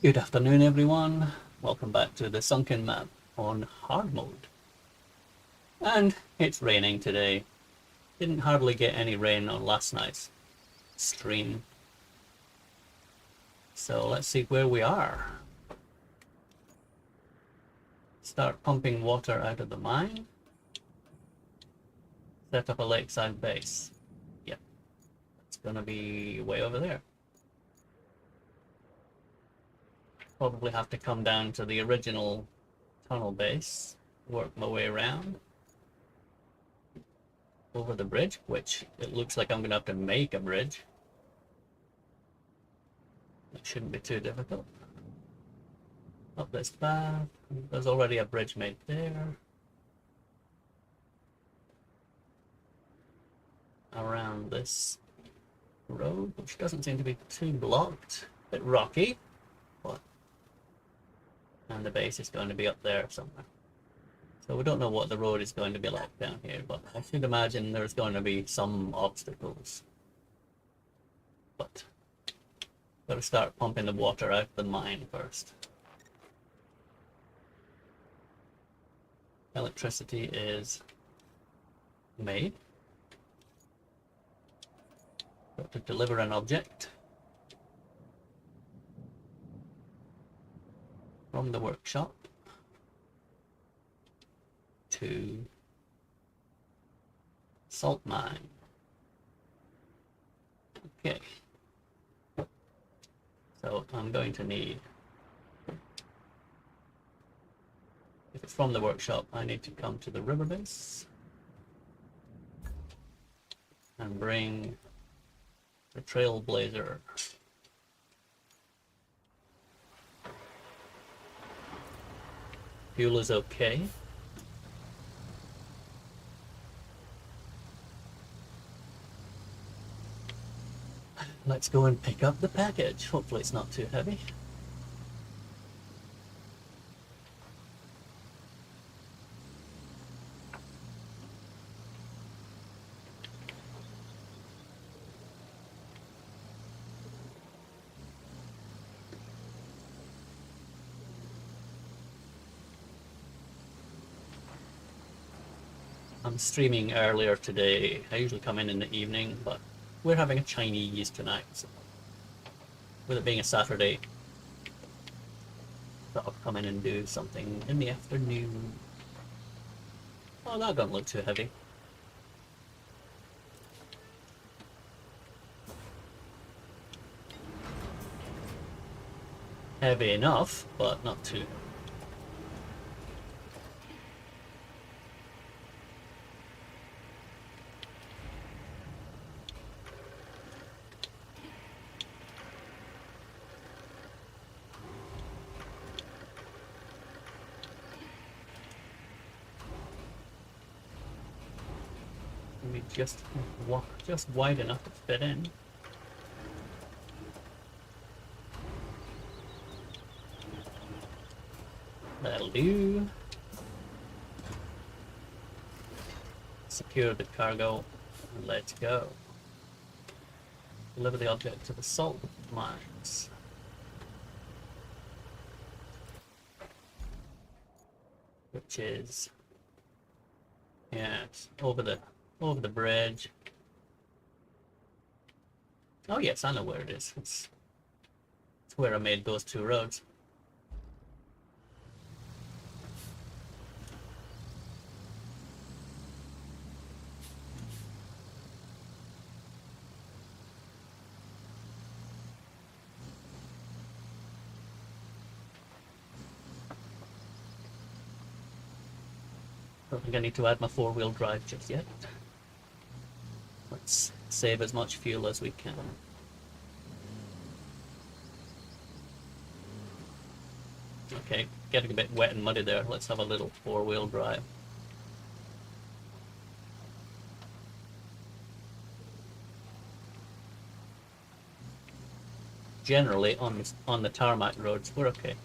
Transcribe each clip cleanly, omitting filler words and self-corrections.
Good afternoon, everyone. Welcome back to the Sunken map on hard mode. And it's raining today. Didn't hardly get any rain on last night's stream. So let's see where we are. Start pumping water out of the mine. Set up a lakeside base. Yep, it's gonna be way over there. Probably have to come down to the original tunnel base, work my way around over the bridge, which it looks like I'm gonna have to make a bridge. It shouldn't be too difficult. Up this path, there's already a bridge made there. Around this road, which doesn't seem to be too blocked. A bit rocky, but and the base is going to be up there somewhere. So we don't know what the road is going to be like down here, but I should imagine there's going to be some obstacles. But gotta start pumping the water out of the mine first. Electricity is made. Got to deliver an object from the workshop to salt mine. Okay. So I'm going to need, if it's from the workshop, I need to come to the river base and bring the trailblazer. Fuel is okay. Let's go and pick up the package. Hopefully it's not too heavy. I'm streaming earlier today. I usually come in the evening, but we're having a Chinese tonight. So with it being a Saturday, thought I'd come in and do something in the afternoon. Oh, that doesn't look too heavy. Heavy enough, but not too. Maybe just wide enough to fit in. That'll do. Secure the cargo and let's go. Deliver the object to the salt mines. Which is, yeah, it's over the bridge. Oh yes, I know where it is. It's where I made those two roads. Don't think I need to add my four-wheel drive just yet. Let's save as much fuel as we can. Okay, getting a bit wet and muddy there. Let's have a little four-wheel drive. Generally, on the tarmac roads, we're okay.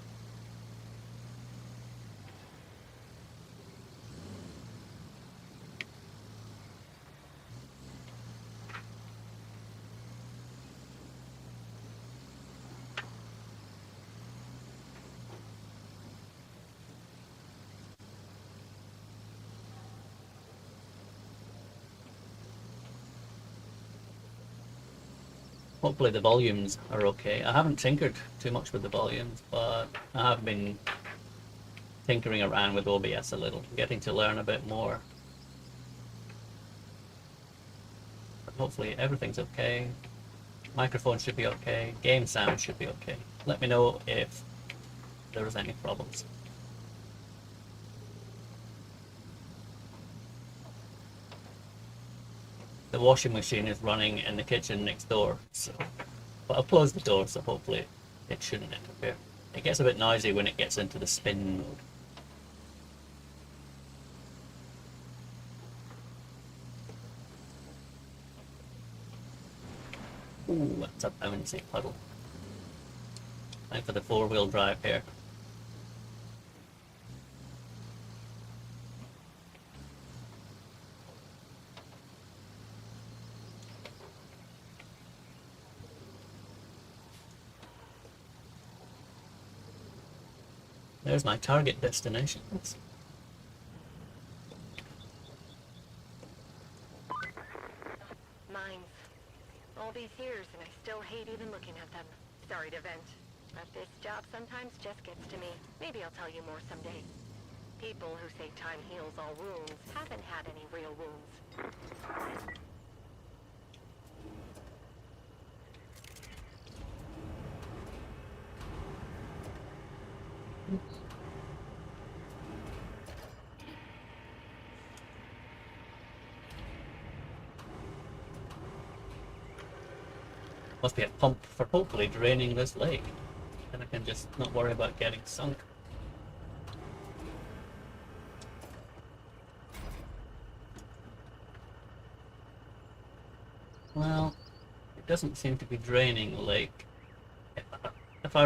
hopefully the volumes are okay. I haven't tinkered too much with the volumes, but I have been tinkering around with OBS a little, getting to learn a bit more. But hopefully everything's okay. Microphone should be okay. Game sound should be okay. Let me know if there's any problems. The washing machine is running in the kitchen next door, so but I've closed the door, so hopefully it shouldn't interfere. It gets a bit noisy when it gets into the spin mode. Ooh, that's a bouncy puddle. Time for the four-wheel drive here. There's my target destination. Mines. All these years and I still hate even looking at them. Sorry to vent, but this job sometimes just gets to me. Maybe I'll tell you more someday. People who say time heals all wounds haven't had any real wounds. Must be a pump for hopefully draining this lake. Then I can just not worry about getting sunk. Well, it doesn't seem to be draining the lake. If I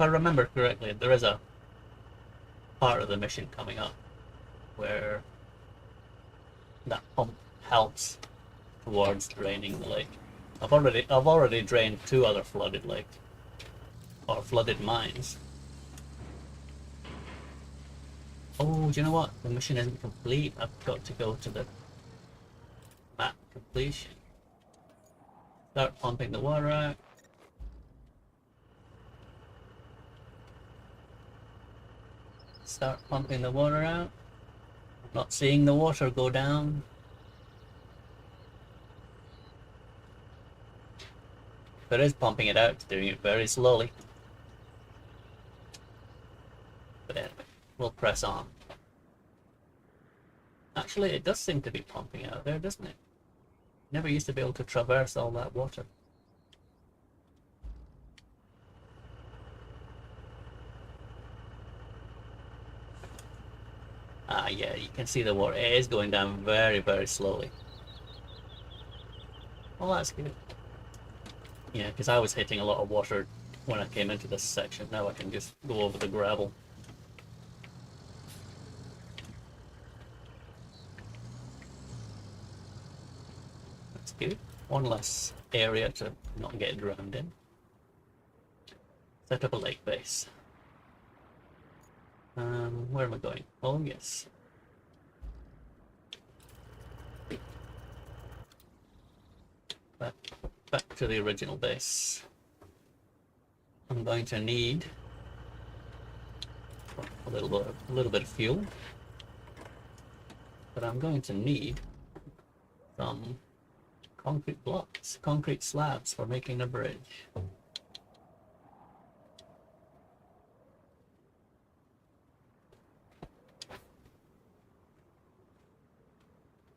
remember correctly, there is a part of the mission coming up where that pump helps towards draining the lake. I've already drained 2 other flooded lakes or flooded mines. Oh, do you know what? The mission isn't complete. I've got to go to the map completion. Start pumping the water out. Start pumping the water out. I'm not seeing the water go down. If it is pumping it out, it's doing it very slowly. But anyway, we'll press on. Actually, it does seem to be pumping out there, doesn't it? Never used to be able to traverse all that water. Ah, yeah, you can see the water. It is going down very, very slowly. Well, that's good. Yeah, because I was hitting a lot of water when I came into this section. Now I can just go over the gravel. That's good. One less area to not get drowned in. Set up a lake base. Where am I going? Oh, yes. Back to the original base. I'm going to need a little bit of fuel, but I'm going to need some concrete blocks, concrete slabs for making a bridge.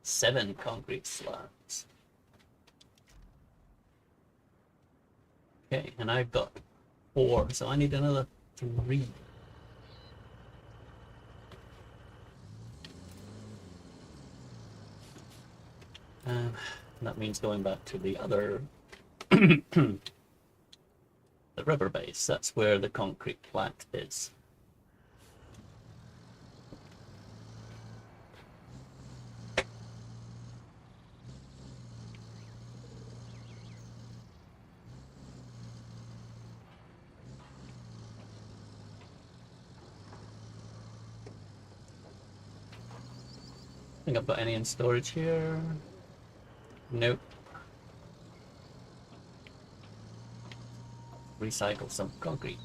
Seven concrete slabs. Okay, and I've got 4, so I need another 3. That means going back to the other the river base. That's where the concrete plant is. Think I've got any in storage here? Nope. recycle some concrete.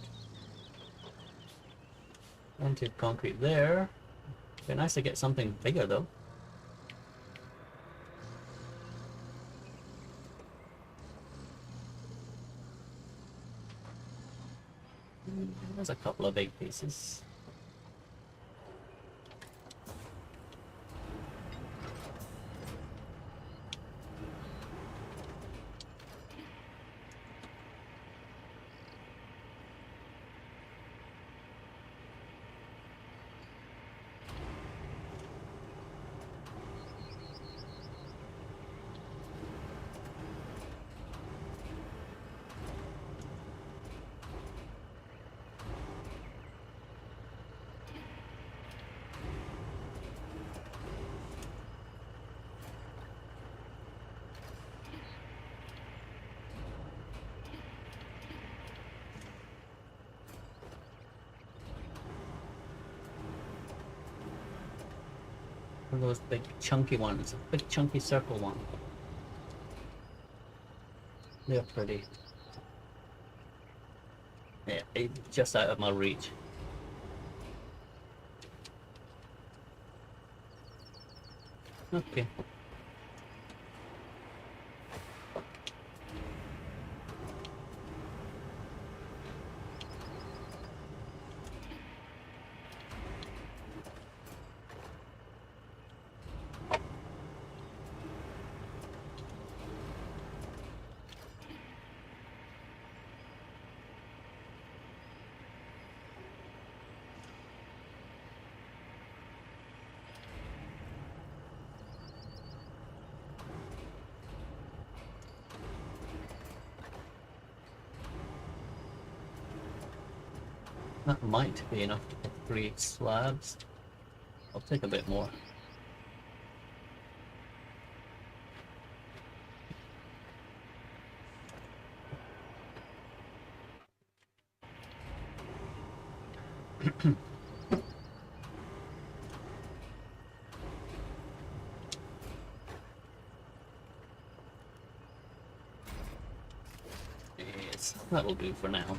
Plenty of concrete there. Be nice to get something bigger though. There's a couple of big pieces. One of those big chunky ones, a big chunky circle one. They're pretty. Yeah, it's just out of my reach. Okay. That might be enough to put 3 slabs. I'll take a bit more. Yes, that'll do for now.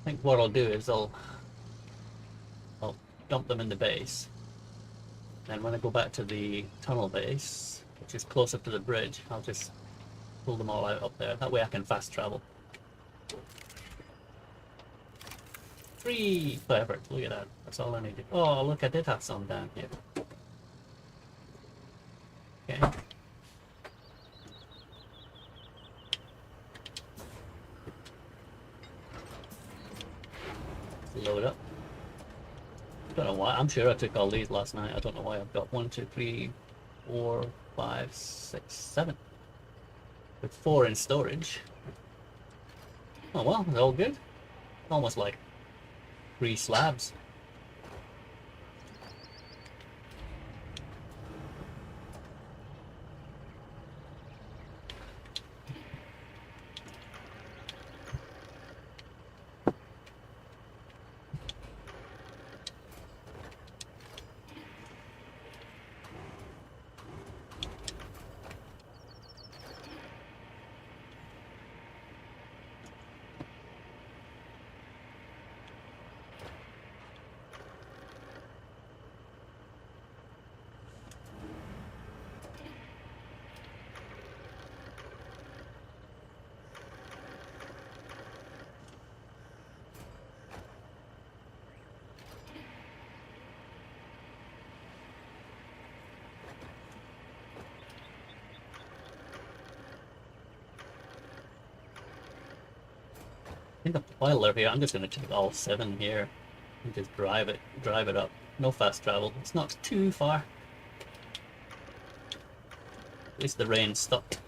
I think what I'll do is I'll dump them in the base, and when I go back to the tunnel base, which is closer to the bridge, I'll just pull them all out up there. That way I can fast travel. 3! Perfect, look at that. That's all I needed. Oh, look, I did have some down here. Okay. Load up. Don't know why. I'm sure I took all these last night. I don't know why I've got 1, 2, 3, 4, 5, 6, 7. With 4 in storage. Oh well, they're all good. Almost like 3 slabs. I think the boiler here, I'm just going to take all 7 here and just drive it up. No fast travel. It's not too far. At least the rain stopped.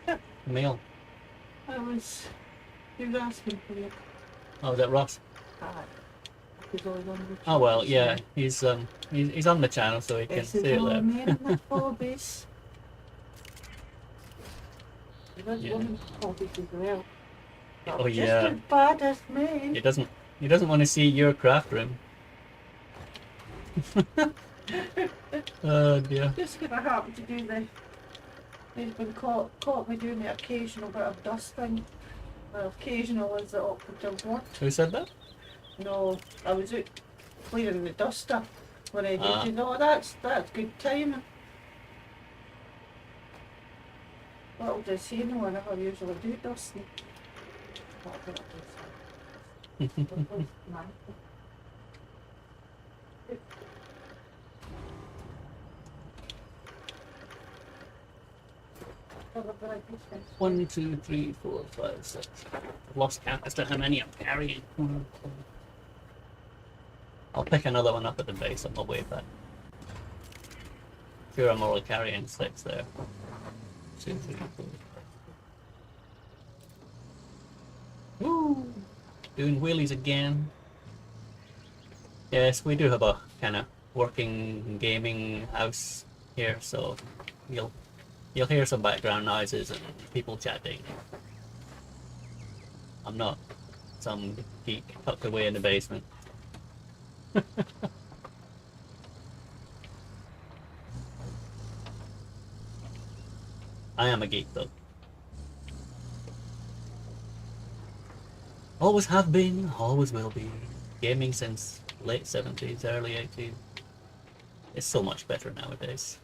Yeah, mail. I was Who's asking for you? Oh, is that Ross? Aye. He's always on the Oh well, channel, yeah, he's on the channel, so he so can this see is it all there. man in the hobbies. There's Yeah. women's hobbies as well. Oh Not just yeah, as bad as men. he doesn't want to see your craft room. Oh dear. Just gonna happen to do the. He's been caught me doing the occasional bit of dusting. Well, occasional is the operative word. Who said that? No, I was out clearing the dust up when I Ah. did. Oh, that's good timing. Little does he know I never usually do dusting. What little does he? One, two, three, 4, 5, 6. I've lost count as to how many I'm carrying. I'll pick another one up at the base on my way back. Sure, I'm only carrying 6 there. 2, 3, 4. Woo! Doing wheelies again. Yes, we do have a kind of working gaming house here, so you'll hear some background noises and people chatting. I'm not some geek tucked away in the basement. I am a geek though. Always have been, always will be. Gaming since late 70s, early 80s. It's so much better nowadays.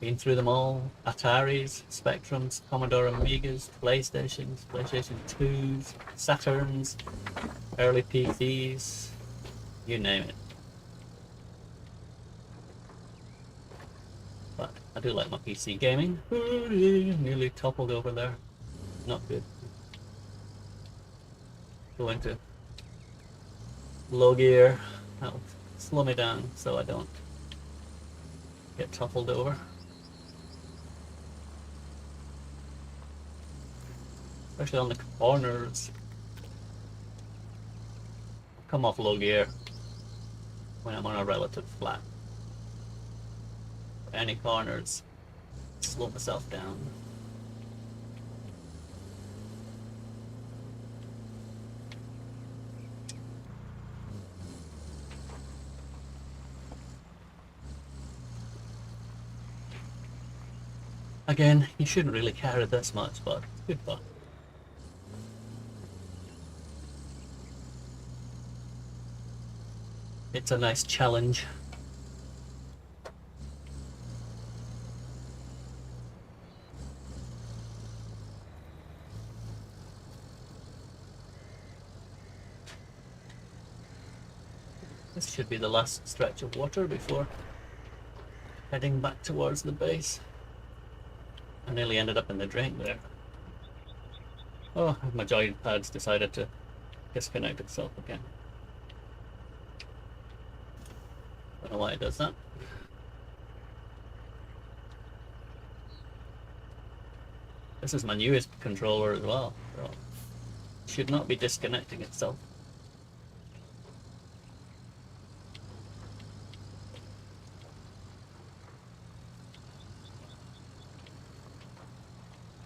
Been through them all. Ataris, Spectrums, Commodore Amigas, PlayStations, PlayStation 2s, Saturns, early PCs, you name it. But I do like my PC gaming. Nearly toppled over there. Not good. Go into low gear. That'll slow me down so I don't get toppled over. Especially on the corners. Come off low gear when I'm on a relative flat. Any corners, slow myself down. Again, you shouldn't really carry this much, but it's good fun. It's a nice challenge. This should be the last stretch of water before heading back towards the base. I nearly ended up in the drink there. Oh, my giant pad's decided to disconnect itself again. Don't know why it does that. This is my newest controller as well, so it should not be disconnecting itself.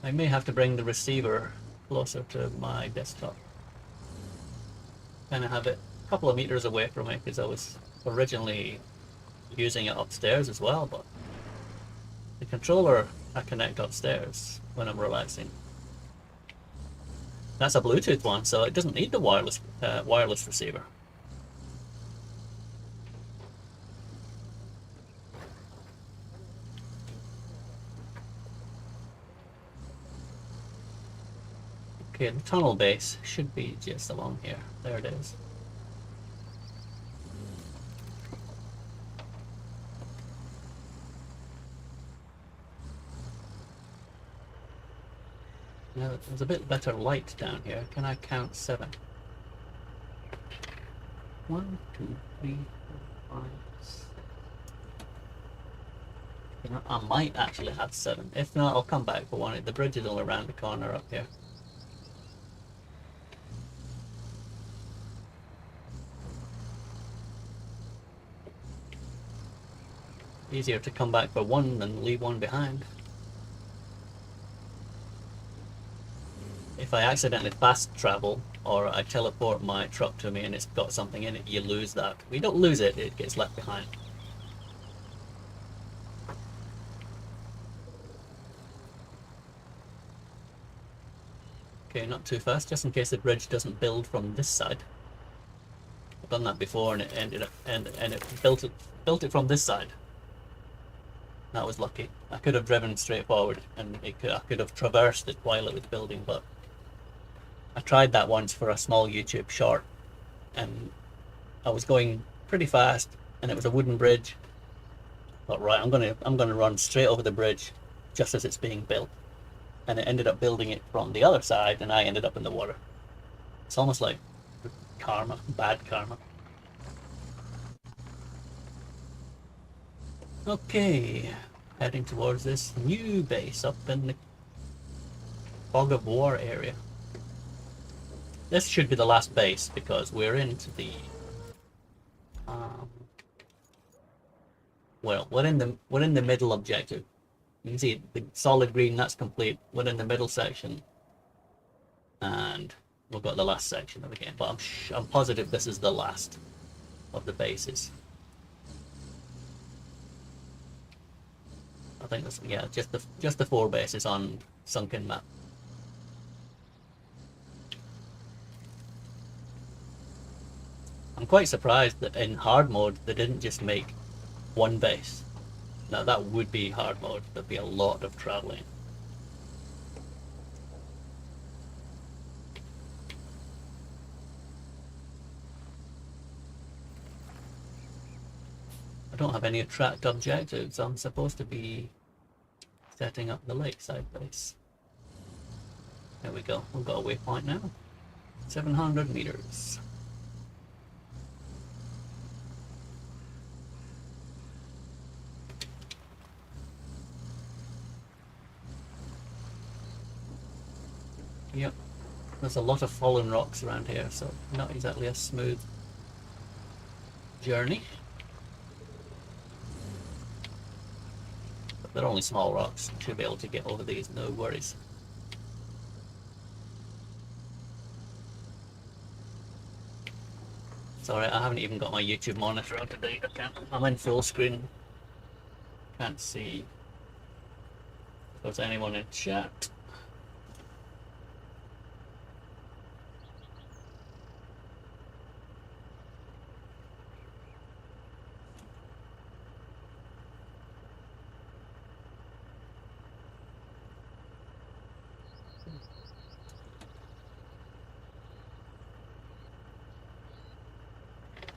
I may have to bring the receiver closer to my desktop. Kind of have it a couple of meters away from me because I was originally using it upstairs as well, but the controller I connect upstairs when I'm relaxing. That's a Bluetooth one, so it doesn't need the wireless receiver. Okay, the tunnel base should be just along here. There it is. Now there's a bit better light down here. Can I count 7? 1, 2, 3, 4, 5, 6. You know, I might actually have 7. If not, I'll come back for one. The bridge is only around the corner up here. Easier to come back for one than leave one behind. If I accidentally fast travel or I teleport my truck to me and it's got something in it, you lose that. We don't lose it, it gets left behind. Okay, not too fast, just in case the bridge doesn't build from this side. I've done that before and it ended up and it built it from this side. That was lucky. I could have driven straight forward and I could have traversed it while it was building, but I tried that once for a small YouTube short and I was going pretty fast and it was a wooden bridge. Thought, right, I'm gonna run straight over the bridge just as it's being built. And it ended up building it from the other side and I ended up in the water. It's almost like karma, bad karma. Okay, heading towards this new base up in the Fog of War area. This should be the last base because we're into the well, we're in the middle objective. You can see the solid green, that's complete. We're in the middle section, and we've got the last section of the game. But I'm positive this is the last of the bases. I think that's, yeah, just the 4 bases on Sunken map. I'm quite surprised that in hard mode they didn't just make 1 base. Now that would be hard mode. There'd be a lot of traveling. I don't have any tracked objectives. I'm supposed to be setting up the lakeside base. There we go. We've got a waypoint now. 700 meters. Yep, there's a lot of fallen rocks around here, so not exactly a smooth journey. But they're only small rocks. Should be able to get over these, no worries. Sorry, I haven't even got my YouTube monitor on today. I'm in full screen. Can't see if there's anyone in chat.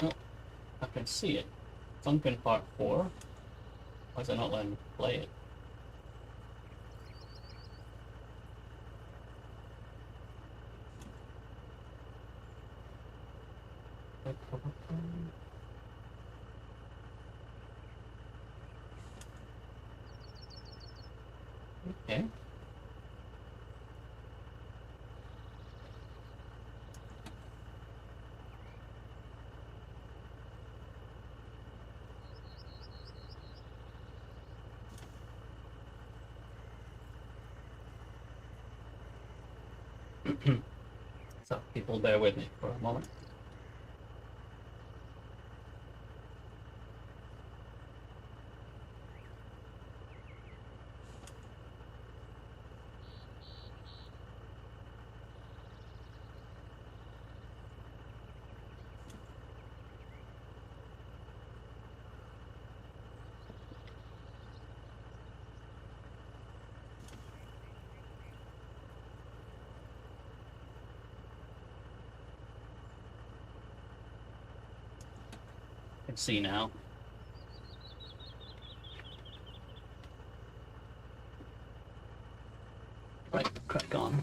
Oh, I can see it. Sunken Part 4. Why is it not letting me play it? Okay. So people bear with me for a moment. I can see now. Right, crack on.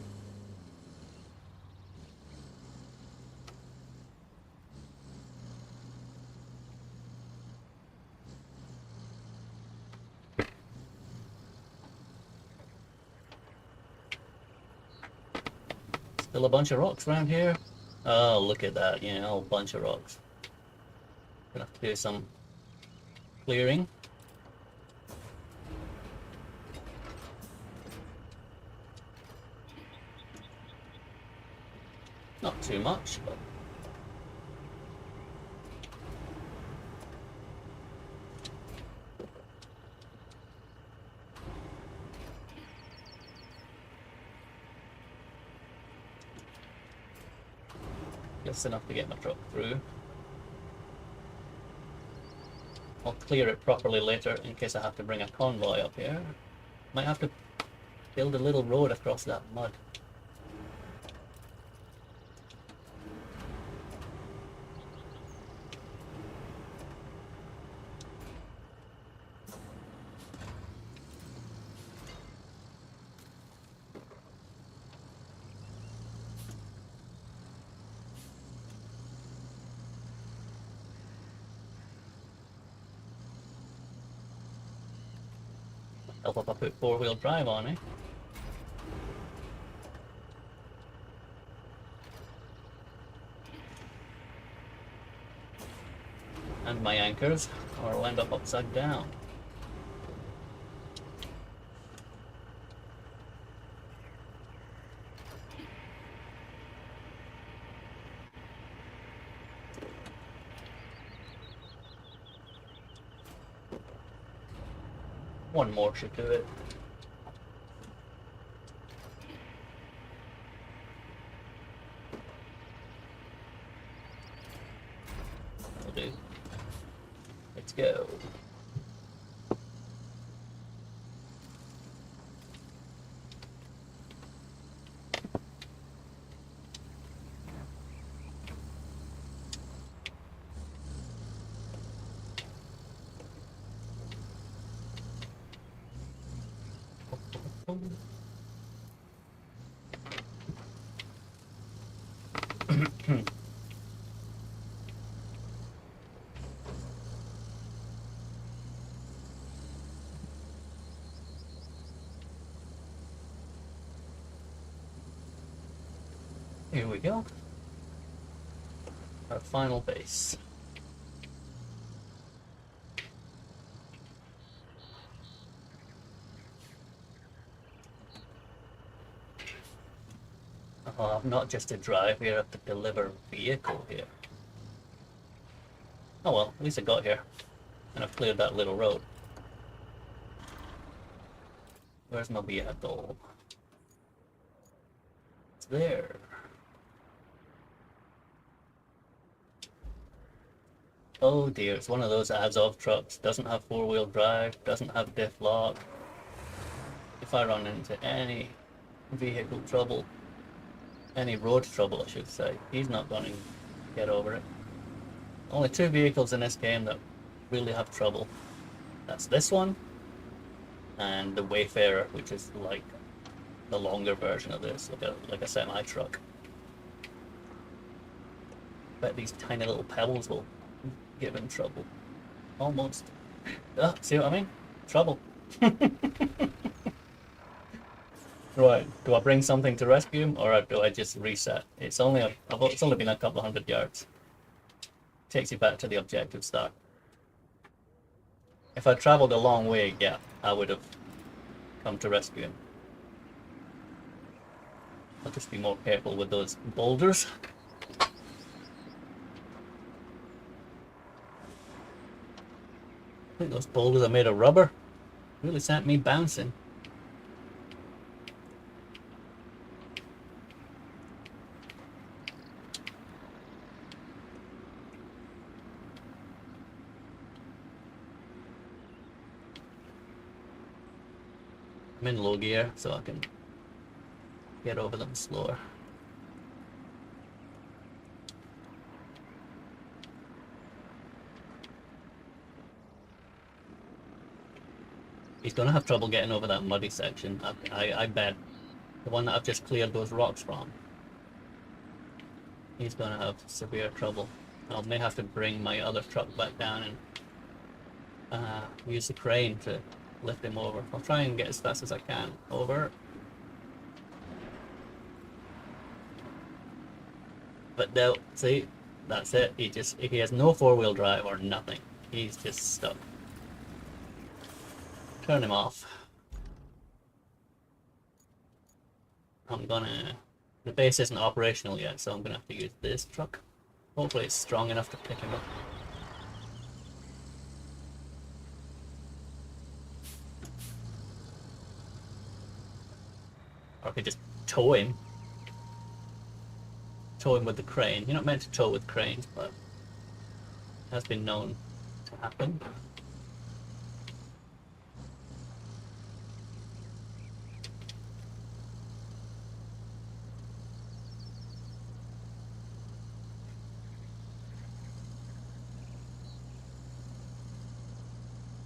Still a bunch of rocks around here. Oh, look at that, you know, a bunch of rocks. Gonna have to do some clearing. Not too much, but just enough to get my truck through. I'll clear it properly later in case I have to bring a convoy up here. Might have to build a little road across that mud. Help if I put four-wheel drive on, eh? And my anchors, or I'll end up upside down. One more should do it. That'll do. Let's go. Here we go. Our final base. Oh, I'm not just to drive here, I have to deliver vehicle here. Oh well, at least I got here. And I've cleared that little road. Where's my vehicle? It's there. Oh dear, it's one of those Azov trucks. Doesn't have four-wheel drive, doesn't have diff lock. If I run into any vehicle trouble, any road trouble I should say, he's not going to get over it. Only two vehicles in this game that really have trouble. That's this one, and the Wayfarer, which is like the longer version of this, like a semi-truck. Bet these tiny little pebbles will give him trouble. Almost. See what I mean? Trouble. Right, do I bring something to rescue him, or do I just reset? It's only been a couple of 100 yards. Takes you back to the objective start. If I traveled a long way, yeah, I would have come to rescue him. I'll just be more careful with those boulders. I think those boulders are made of rubber. Really sent me bouncing. I'm in low gear, so I can get over them slower. He's gonna have trouble getting over that muddy section, I bet. The one that I've just cleared those rocks from. He's gonna have severe trouble. I may have to bring my other truck back down and use the crane to lift him over. I'll try and get as fast as I can over. But they'll see, that's it. He has no 4-wheel drive or nothing. He's just stuck. Turn him off. The base isn't operational yet, so I'm gonna have to use this truck. Hopefully it's strong enough to pick him up. Or I could just tow him. Tow him with the crane. You're not meant to tow with cranes, but it has been known to happen.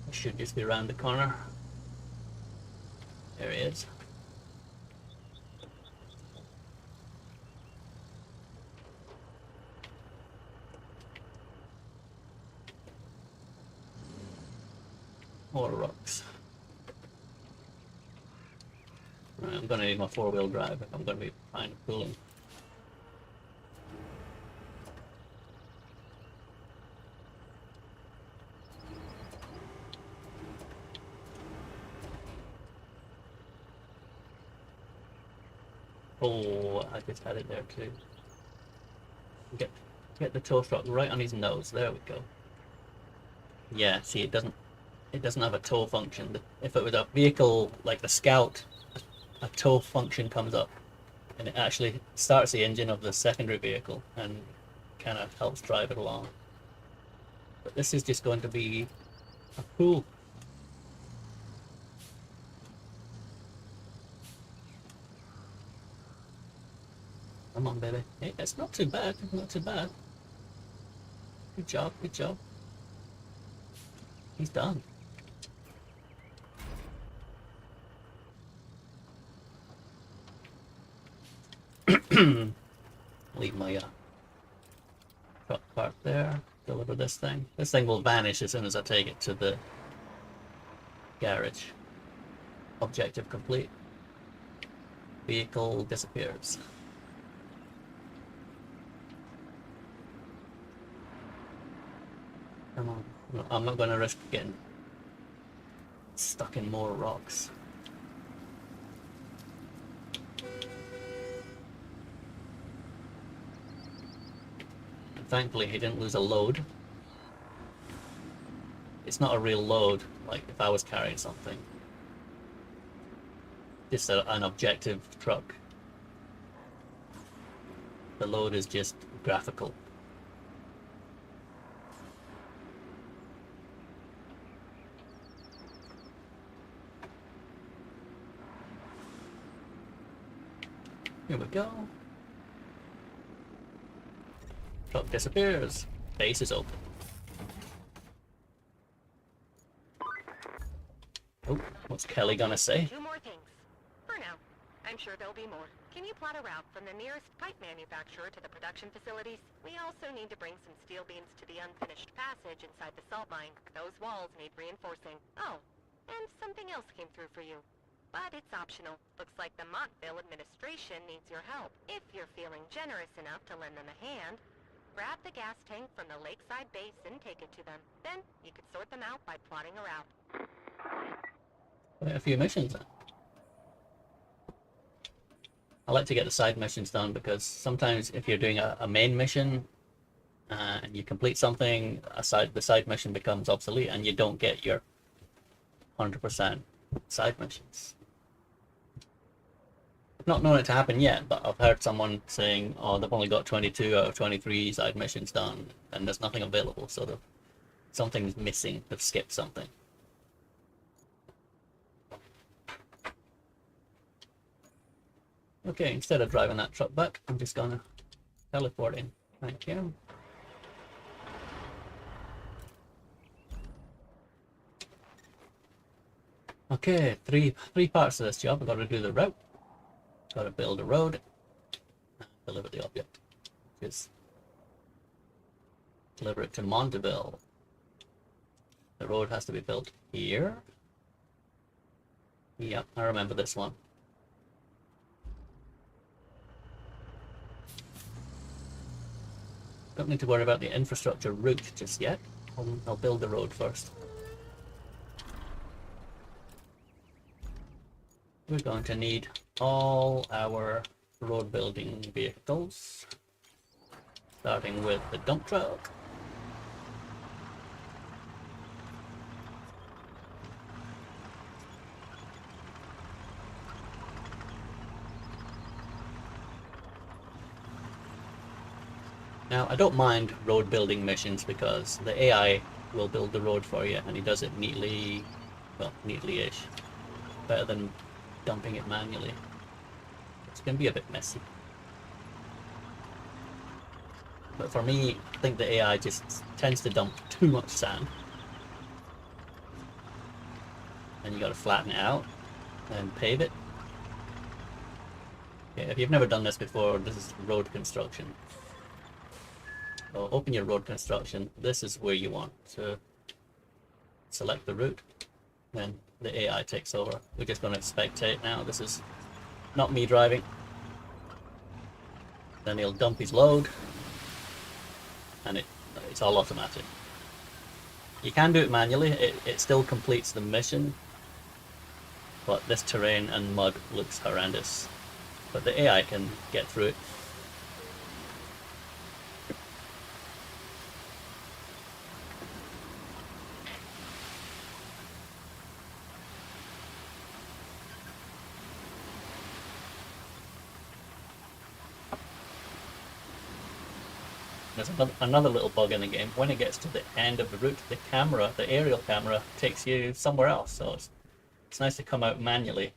I should just be around the corner. There he is. More rocks. Right, I'm going to need my 4-wheel drive if I'm going to be fine pulling. Oh, I just had it there too. Get the tow truck right on his nose. There we go. Yeah, see, it doesn't have a tow function. If it was a vehicle like the Scout, a tow function comes up and it actually starts the engine of the secondary vehicle and kind of helps drive it along. But this is just going to be a pool. Come on, baby. Hey, that's not too bad. Not too bad. Good job. Good job. He's done. Leave my truck parked there. Deliver this thing. This thing will vanish as soon as I take it to the garage. Objective complete. Vehicle disappears. Come on. I'm not going to risk getting stuck in more rocks. And thankfully he didn't lose a load. It's not a real load, like if I was carrying something. Just an objective truck. The load is just graphical. Here we go. Truck disappears. Base is open. Oh, what's Kelly gonna say? 2 more things. For now. I'm sure there'll be more. Can you plot a route from the nearest pipe manufacturer to the production facilities? We also need to bring some steel beams to the unfinished passage inside the salt mine. Those walls need reinforcing. Oh, and something else came through for you. But it's optional. Looks like the Montville administration needs your help. If you're feeling generous enough to lend them a hand, grab the gas tank from the lakeside base and take it to them. Then you could sort them out by plotting a route. A few missions then. I like to get the side missions done because sometimes if you're doing a main mission and you complete something, the side mission becomes obsolete and you don't get your 100% side missions. I've not known it to happen yet, but I've heard someone saying, oh, they've only got 22 out of 23 side missions done and there's nothing available, so something's missing, they've skipped something. Okay, instead of driving that truck back, I'm just gonna teleport in. Thank you. Okay, three parts of this job. I've got to do the route, got to build a road, and deliver the object. Just deliver it to Montville. The road has to be built here. Yep, I remember this one. Don't need to worry about the infrastructure route just yet. I'll build the road first. We're going to need all our road building vehicles, starting with the dump truck. Now, I don't mind road building missions because the AI will build the road for you and he does it neatly, well, neatly-ish. Better than dumping it manually. It's going to be a bit messy. But for me, I think the AI just tends to dump too much sand. And you got to flatten it out and pave it. Okay, if you've never done this before, this is road construction. So open your road construction. This is where you want to select the route. Then the AI takes over. We're just going to spectate now. This is not me driving. Then he'll dump his load. And it's all automatic. You can do it manually. It still completes the mission. But this terrain and mud looks horrendous. But the AI can get through it. There's another little bug in the game. When it gets to the end of the route, the camera, the aerial camera, takes you somewhere else. So it's nice to come out manually.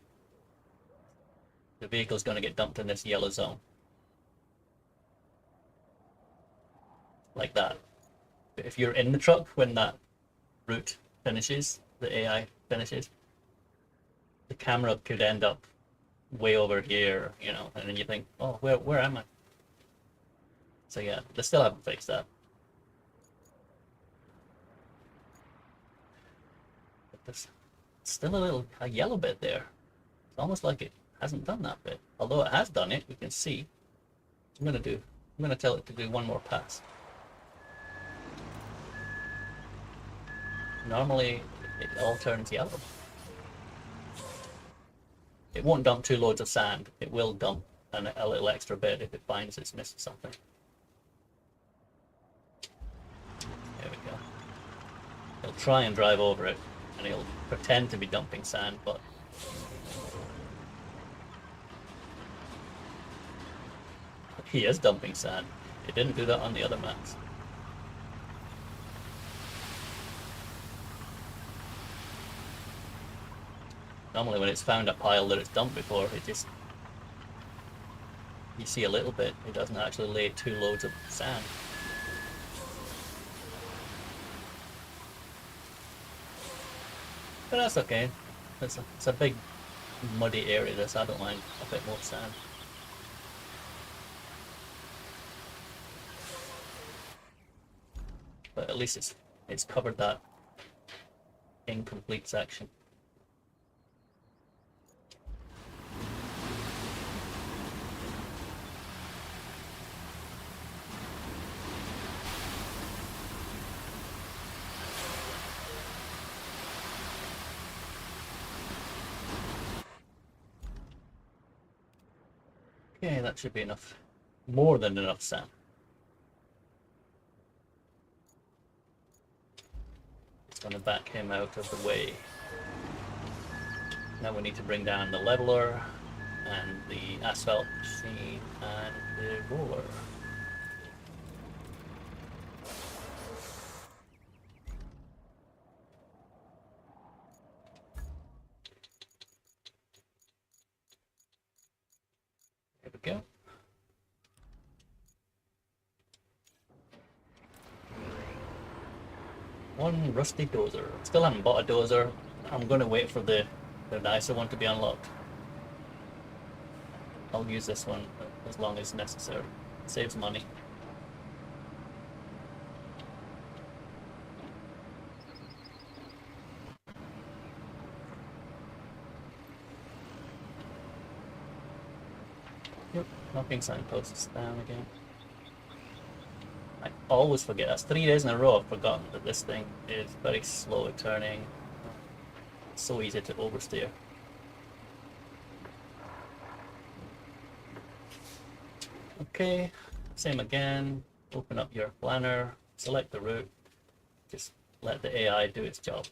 The vehicle's going to get dumped in this yellow zone. Like that. But if you're in the truck when that route finishes, the AI finishes, the camera could end up way over here, you know, and then you think, oh, where am I? So yeah, they still haven't fixed that. But there's still a yellow bit there. It's almost like it hasn't done that bit. Although it has done it, we can see. I'm gonna tell it to do one more pass. Normally it all turns yellow. It won't dump 2 loads of sand. It will dump a little extra bit if it finds it's missed something. There we go. He'll try and drive over it, and he'll pretend to be dumping sand, but he is dumping sand. He didn't do that on the other maps. Normally when it's found a pile that it's dumped before, it just... you see a little bit. It doesn't actually lay 2 loads of sand. But that's okay. It's a big muddy area this. I don't mind a bit more sand. But at least it's covered that incomplete section. Okay, that should be enough. More than enough sand. It's going to back him out of the way. Now we need to bring down the leveler and the asphalt machine and the roller. There we go. One rusty dozer. Still haven't bought a dozer. I'm going to wait for the nicer one to be unlocked. I'll use this one as long as necessary. It saves money. Yep, knocking signposts down again. I always forget. That's 3 days in a row I've forgotten that this thing is very slow at turning. It's so easy to oversteer. Okay, same again. Open up your planner, select the route, just let the AI do its job.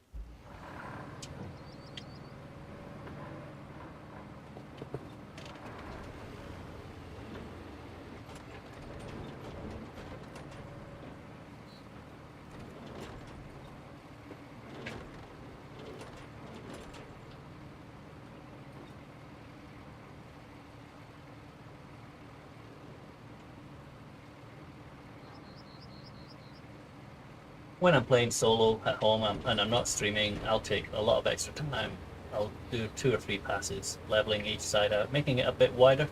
When I'm playing solo at home and I'm not streaming, I'll take a lot of extra time. I'll do 2 or 3 passes, leveling each side out, making it a bit wider. It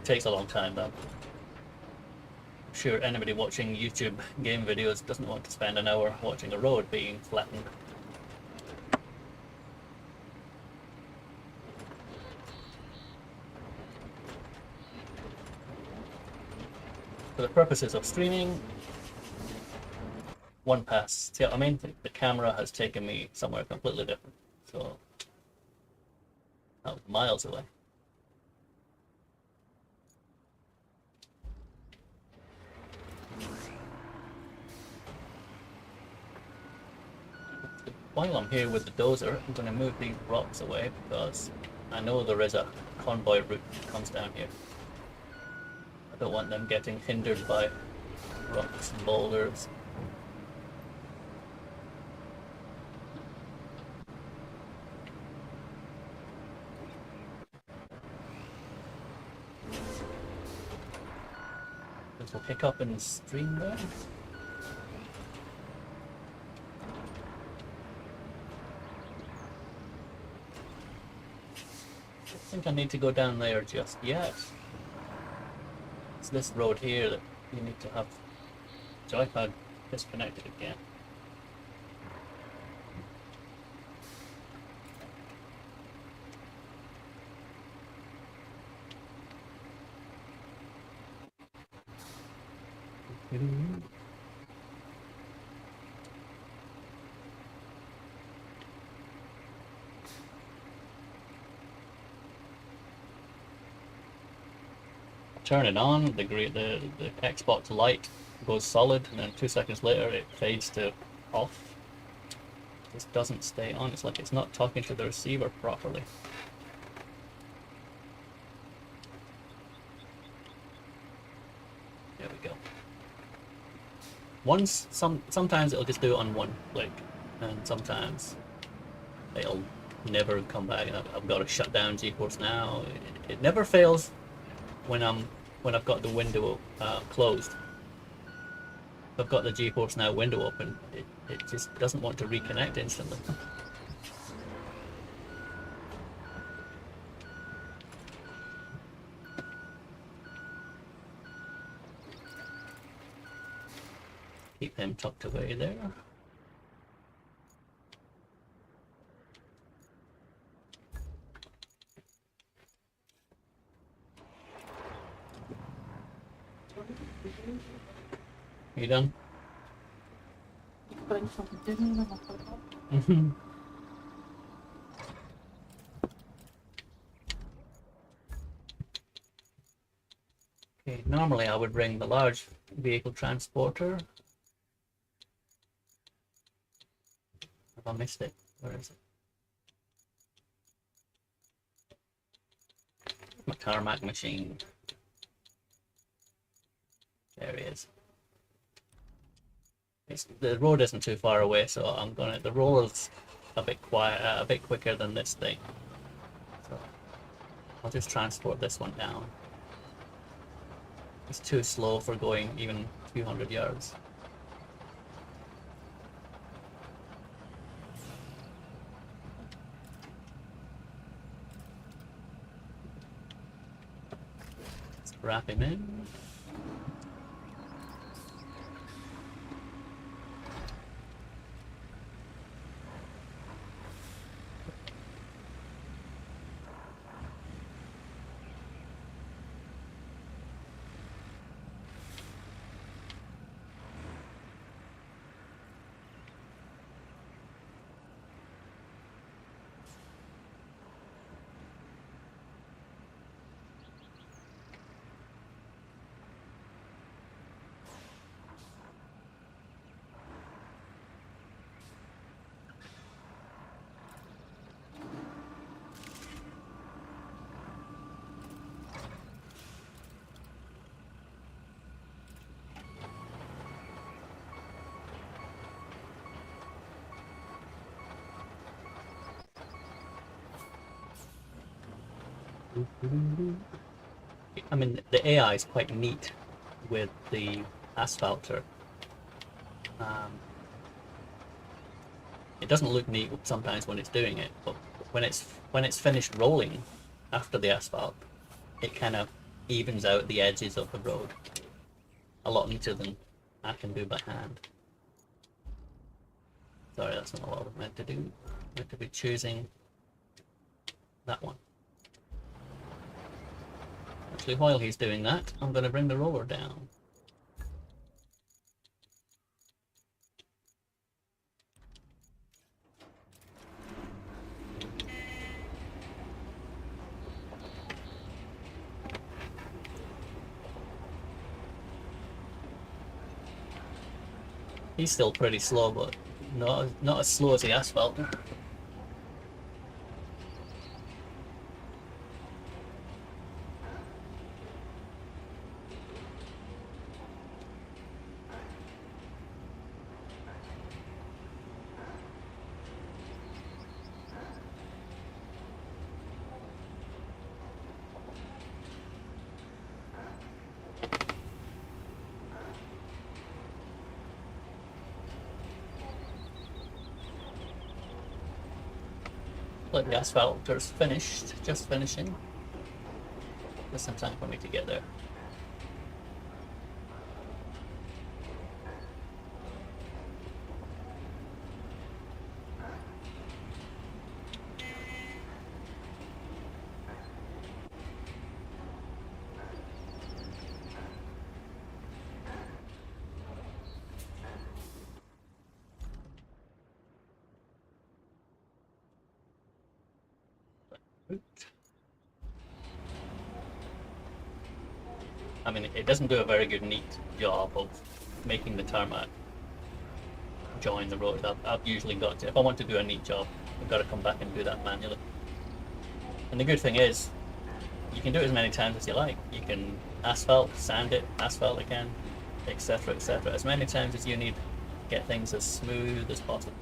takes a long time though. I'm sure anybody watching YouTube game videos doesn't want to spend an hour watching a road being flattened. For the purposes of streaming, 1 pass. See what I mean? The camera has taken me somewhere completely different. So, that was miles away. While I'm here with the dozer, I'm going to move these rocks away because I know there is a convoy route that comes down here. I don't want them getting hindered by rocks and boulders. Little hiccup in the stream there. I think I need to go down there just yet. It's this road here that you need to have joypad disconnected again. Turn it on, the Xbox light goes solid, and then 2 seconds later it fades to off. It just doesn't stay on. It's like it's not talking to the receiver properly. There we go. Sometimes it'll just do it on 1 click, and sometimes it'll never come back. And I've got to shut down GeForceNow. It never fails when I've got the window closed. If I've got the GeForceNow window open, it just doesn't want to reconnect instantly. Keep him tucked away there. You done? Putting something in I forgot. Okay, normally I would bring the large vehicle transporter. Have I missed it? Where is it? My Carmack machine. There he is. The road isn't too far away, so the roller's a bit a bit quicker than this thing. So I'll just transport this one down. It's too slow for going even a few hundred yards. Let's wrap him in. I mean, the AI is quite neat with the asphalter. It doesn't look neat sometimes when it's doing it, but when it's finished rolling after the asphalt, it kind of evens out the edges of the road a lot neater than I can do by hand. Sorry, that's not what I was meant to do. I meant to be choosing that one. Actually, while he's doing that, I'm going to bring the roller down. He's still pretty slow, but not as slow as the asphalt. Like the asphalter's finished, just finishing. There's some time for me to get there. I mean, it doesn't do a very good, neat job of making the tarmac join the road. I've usually got to, if I want to do a neat job, I've got to come back and do that manually. And the good thing is, you can do it as many times as you like. You can asphalt, sand it, asphalt again, etc., etc. As many times as you need to get things as smooth as possible.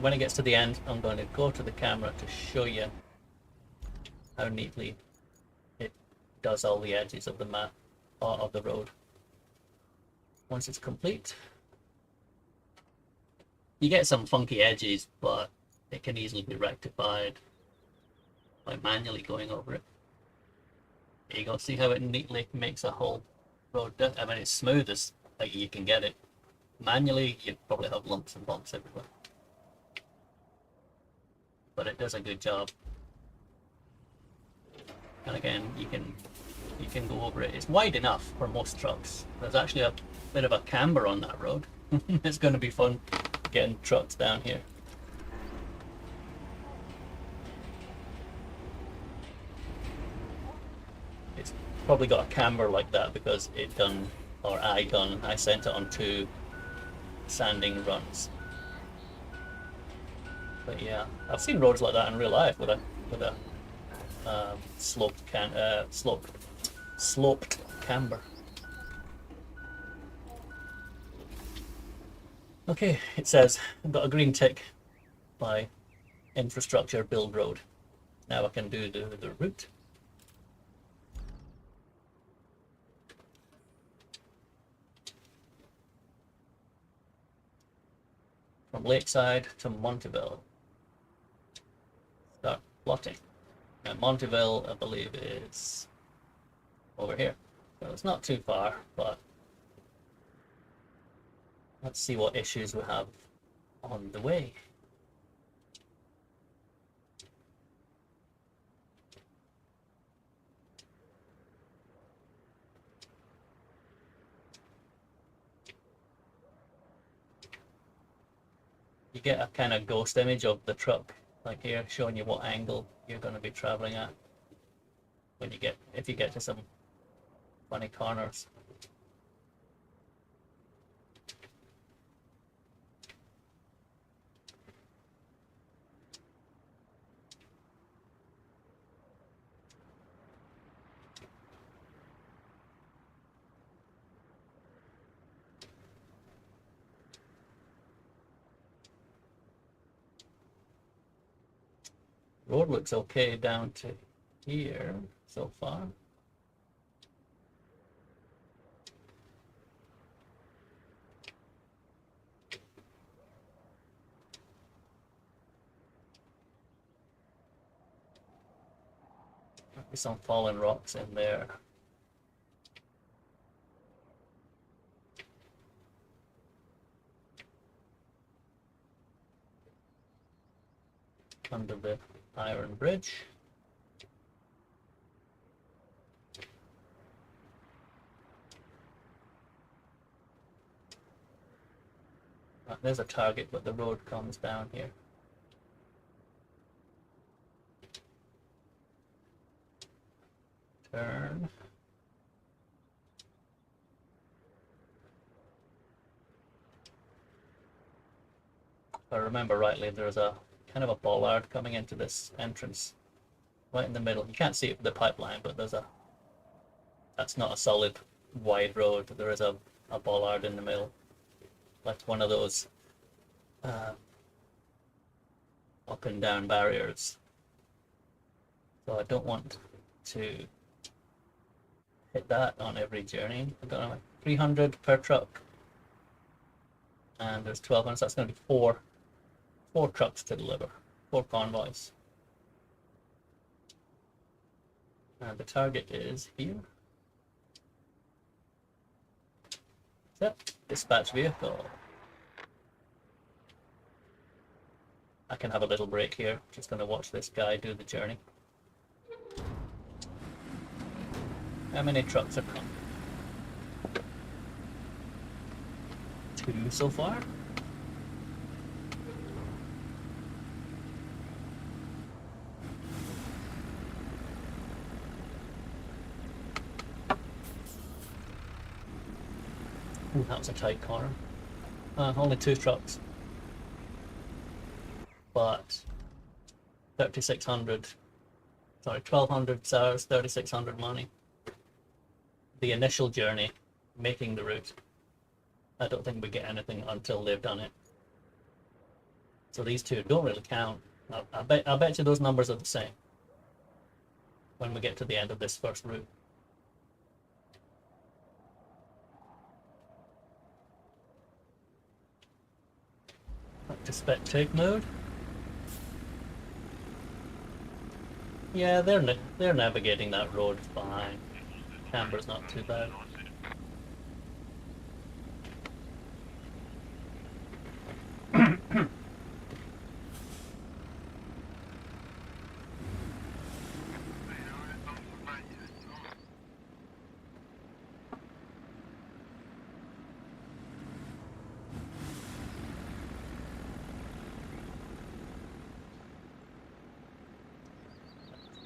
When it gets to the end, I'm going to go to the camera to show you how neatly it does all the edges of the map of the road. Once it's complete, you get some funky edges, but it can easily be rectified by manually going over it. There you go. See how it neatly makes a whole road. I mean, it's smooth as like you can get it. Manually, you'd probably have lumps and bumps everywhere. But it does a good job. And again, you can go over it. It's wide enough for most trucks. There's actually a bit of a camber on that road. It's going to be fun getting trucks down here. It's probably got a camber like that because I sent it on 2 sanding runs. But yeah, I've seen roads like that in real life with a sloped camber. Okay, it says I've got a green tick by infrastructure build road. Now I can do the route. From Lakeside to Monteville. Start plotting. And Monteville, I believe, is over here. So it's not too far, but let's see what issues we have on the way. You get a kind of ghost image of the truck, like here, showing you what angle you're going to be traveling at when if you get to some funny corners. Road looks okay down to here so far. Might be some fallen rocks in there. Under the iron bridge. There's a target, but the road comes down here. Turn. If I remember rightly, there's a kind of a bollard coming into this entrance right in the middle. You can't see it with the pipeline, but there's a, that's not a solid wide road. There is a bollard in the middle, like one of those up and down barriers. So I don't want to hit that on every journey. I've got like 300 per truck, and there's 1,200, so that's going to be four trucks to deliver, 4 convoys. And the target is here. Yep, dispatch vehicle. I can have a little break here. Just going to watch this guy do the journey. How many trucks are coming? 2 so far. Ooh, that was a tight corner. Only 2 trucks. But 3,600, sorry, 1,200 SARS, 3,600 money. The initial journey, making the route, I don't think we get anything until they've done it. So these 2 don't really count. I bet you those numbers are the same when we get to the end of this first route. Back to spectate mode. Yeah, they're navigating that road fine. Camber's not too bad.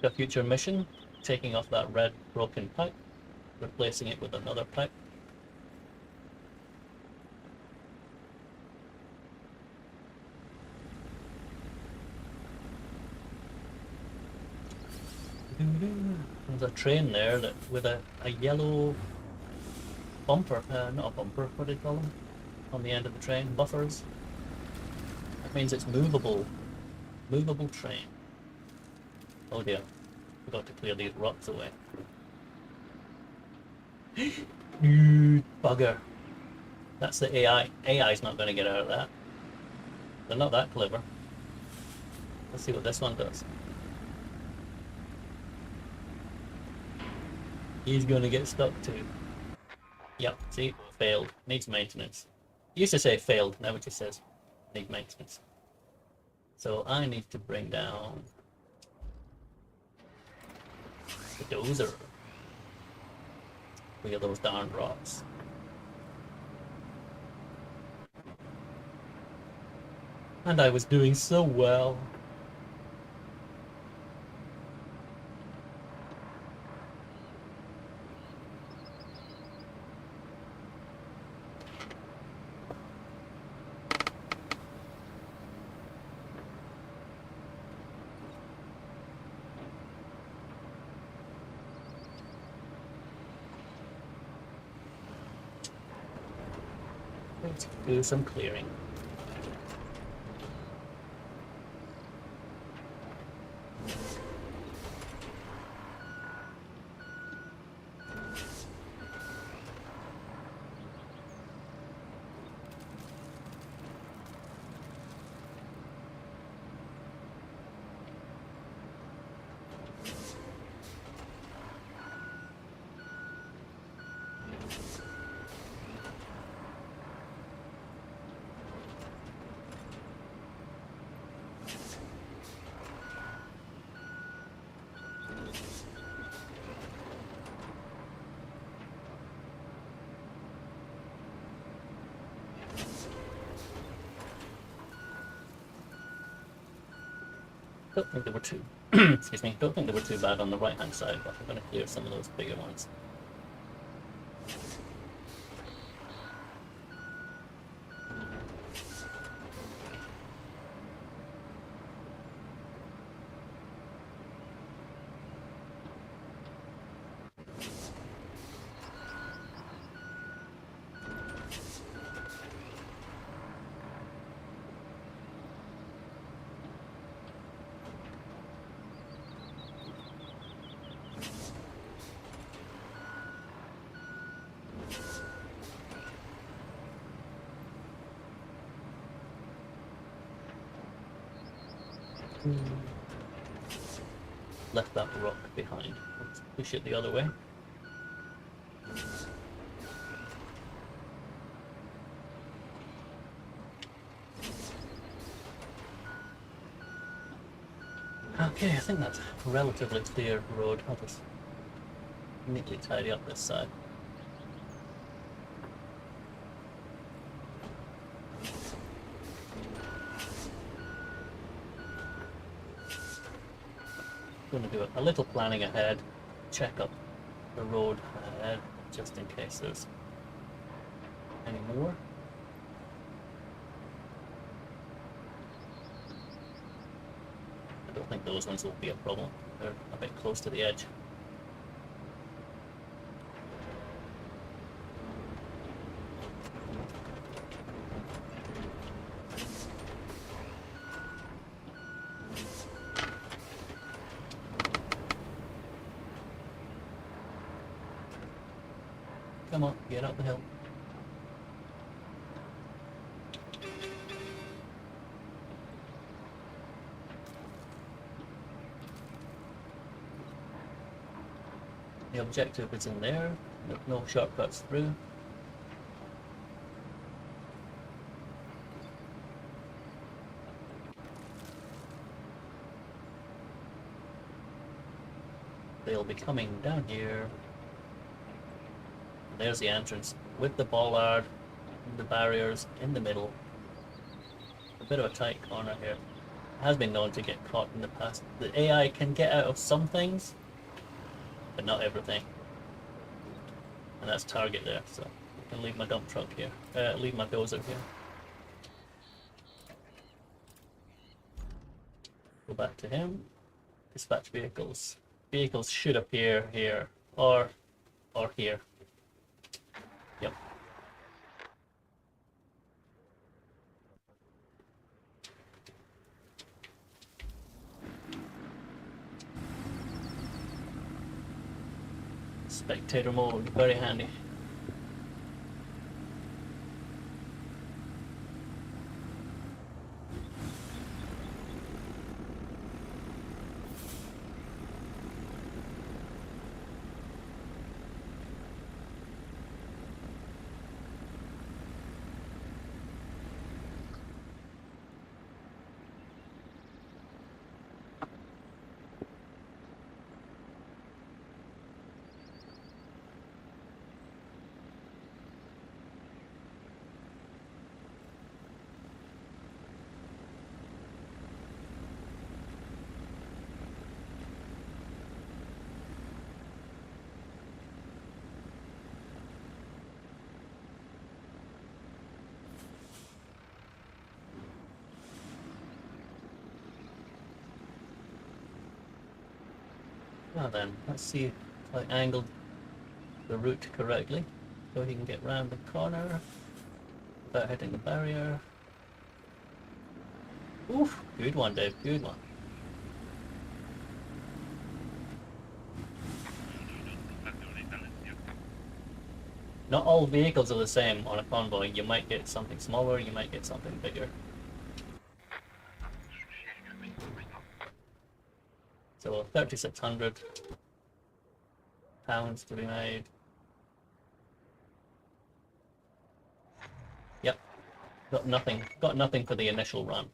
A future mission, taking off that red broken pipe, replacing it with another pipe. There's a train there that with a yellow bumper, not a bumper, what do you call them? On the end of the train, buffers. That means it's movable train. Oh dear, forgot to clear these rocks away. Bugger. That's the AI. AI's not going to get out of that. They're not that clever. Let's see what this one does. He's going to get stuck too. Yep, see, failed. Needs maintenance. It used to say failed, now it just says need maintenance. So I need to bring down the dozer. Look at those darn rocks. And I was doing so well. Let's do some clearing. Don't think there were too. Excuse me. Don't think they were too bad on the right hand side, but I'm going to clear some of those bigger ones. Left that rock behind. Let's push it the other way. Okay, I think that's a relatively clear road. I'll just neatly tidy up this side. Going to do a little planning ahead, check up the road ahead, just in case there's any more. I don't think those ones will be a problem. They're a bit close to the edge. Come on, get up the hill. The objective is in there, no shortcuts through. They'll be coming down here. There's the entrance with the bollard, the barriers in the middle. A bit of a tight corner here. It has been known to get caught in the past. The AI can get out of some things, but not everything. And that's target there, so I can leave my dump truck here. Leave my dozer here. Go back to him. Dispatch vehicles. Vehicles should appear here or here. Yep. Spectator mode, very handy. Now then, let's see if I angled the route correctly so he can get round the corner without hitting the barrier. Oof, good one, Dave, good one. Not all vehicles are the same on a convoy. You might get something smaller, you might get something bigger. So 3,600 pounds to be made. Yep, got nothing for the initial run.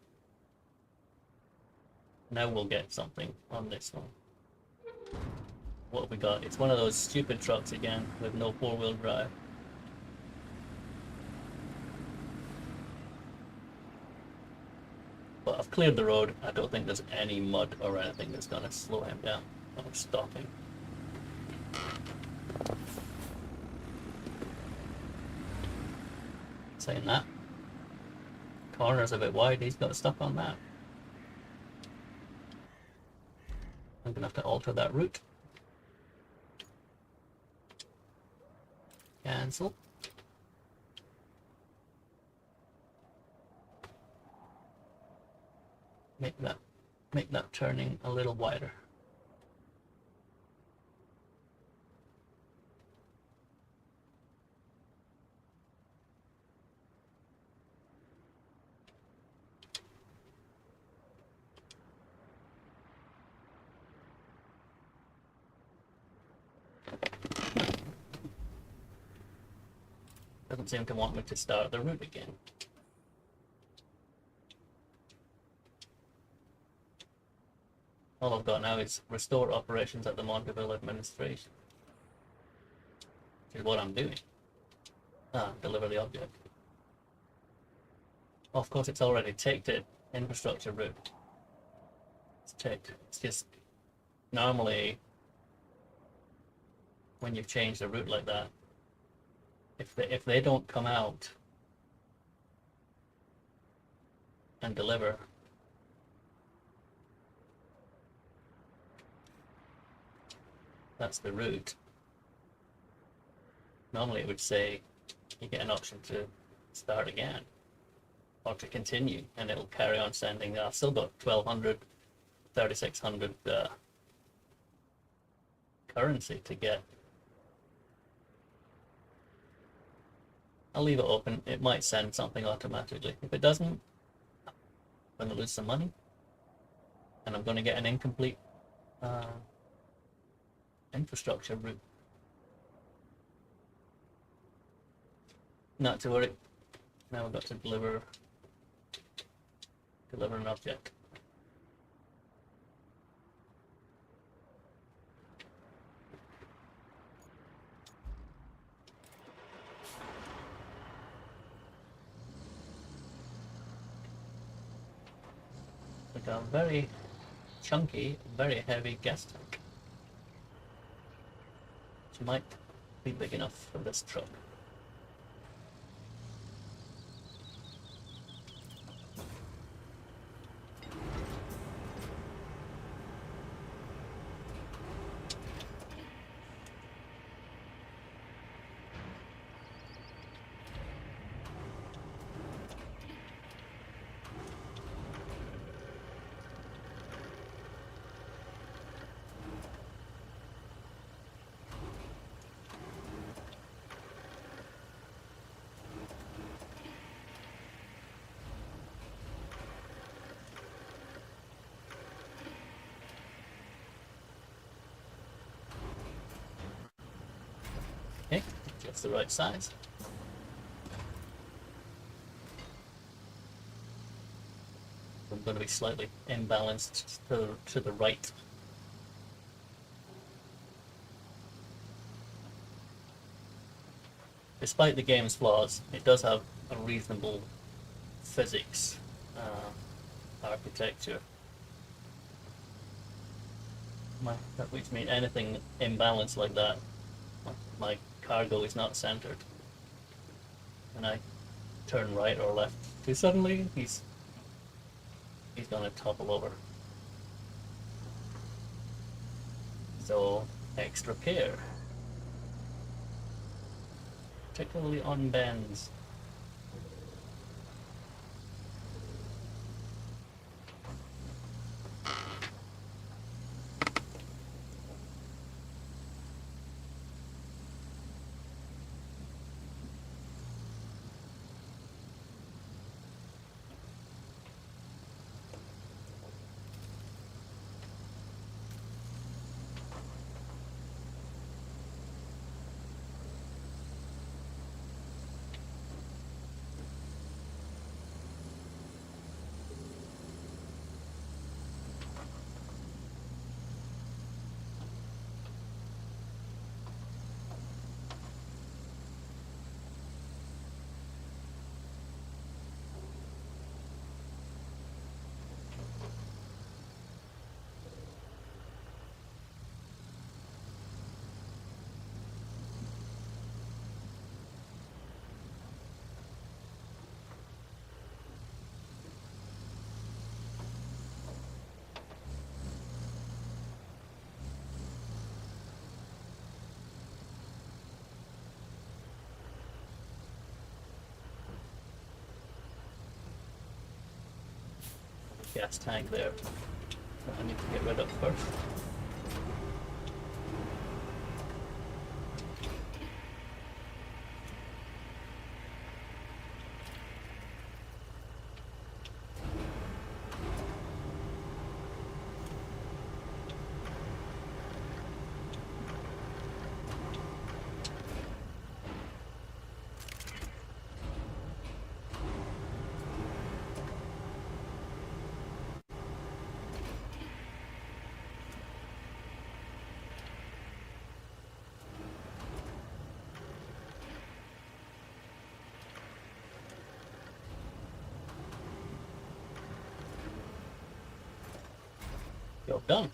Now we'll get something on this one. What have we got? It's one of those stupid trucks again with no four-wheel drive. But I've cleared the road. I don't think there's any mud or anything that's going to slow him down or stop him. Saying that, corner's a bit wide. He's got stuck on that. I'm going to have to alter that route. Cancel. Make that turning a little wider. Doesn't seem to want me to start the route again. All I've got now is restore operations at the Monteville administration, which is what I'm doing. Deliver the object. Oh, of course, it's already ticked it. Infrastructure route. It's ticked. It's just normally when you've changed a route like that, if they don't come out and deliver, that's the route. Normally it would say you get an option to start again or to continue, and it'll carry on sending. I've still got 1200, 3600 currency to get. I'll leave it open. It might send something automatically. If it doesn't, I'm going to lose some money, and I'm going to get an incomplete infrastructure route. Not to worry. Now we've got to deliver an object. Like a very chunky, very heavy gas tank, which might be big enough for this truck. Okay, just the right size. I'm going to be slightly imbalanced to the right. Despite the game's flaws, it does have a reasonable physics architecture. Which means anything imbalanced like that, my cargo is not centered. And I turn right or left too suddenly, he's gonna topple over. So extra care, particularly on bends. gas tank there that I need to get rid of first. Job done.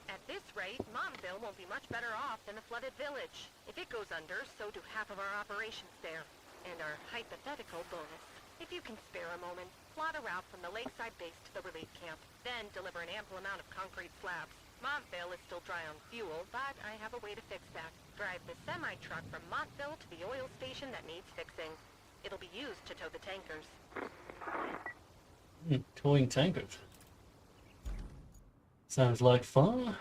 At this rate, Montville won't be much better off than the flooded village. If it goes under, so do half of our operations there. And our hypothetical bonus. If you can spare a moment, plot a route from the lakeside base to the relief camp. Then deliver an ample amount of concrete slabs. Montville is still dry on fuel, but I have a way to fix that. Drive the semi-truck from Montville to the oil station that needs fixing. It'll be used to tow the tankers. Towing tankers. Sounds like fun.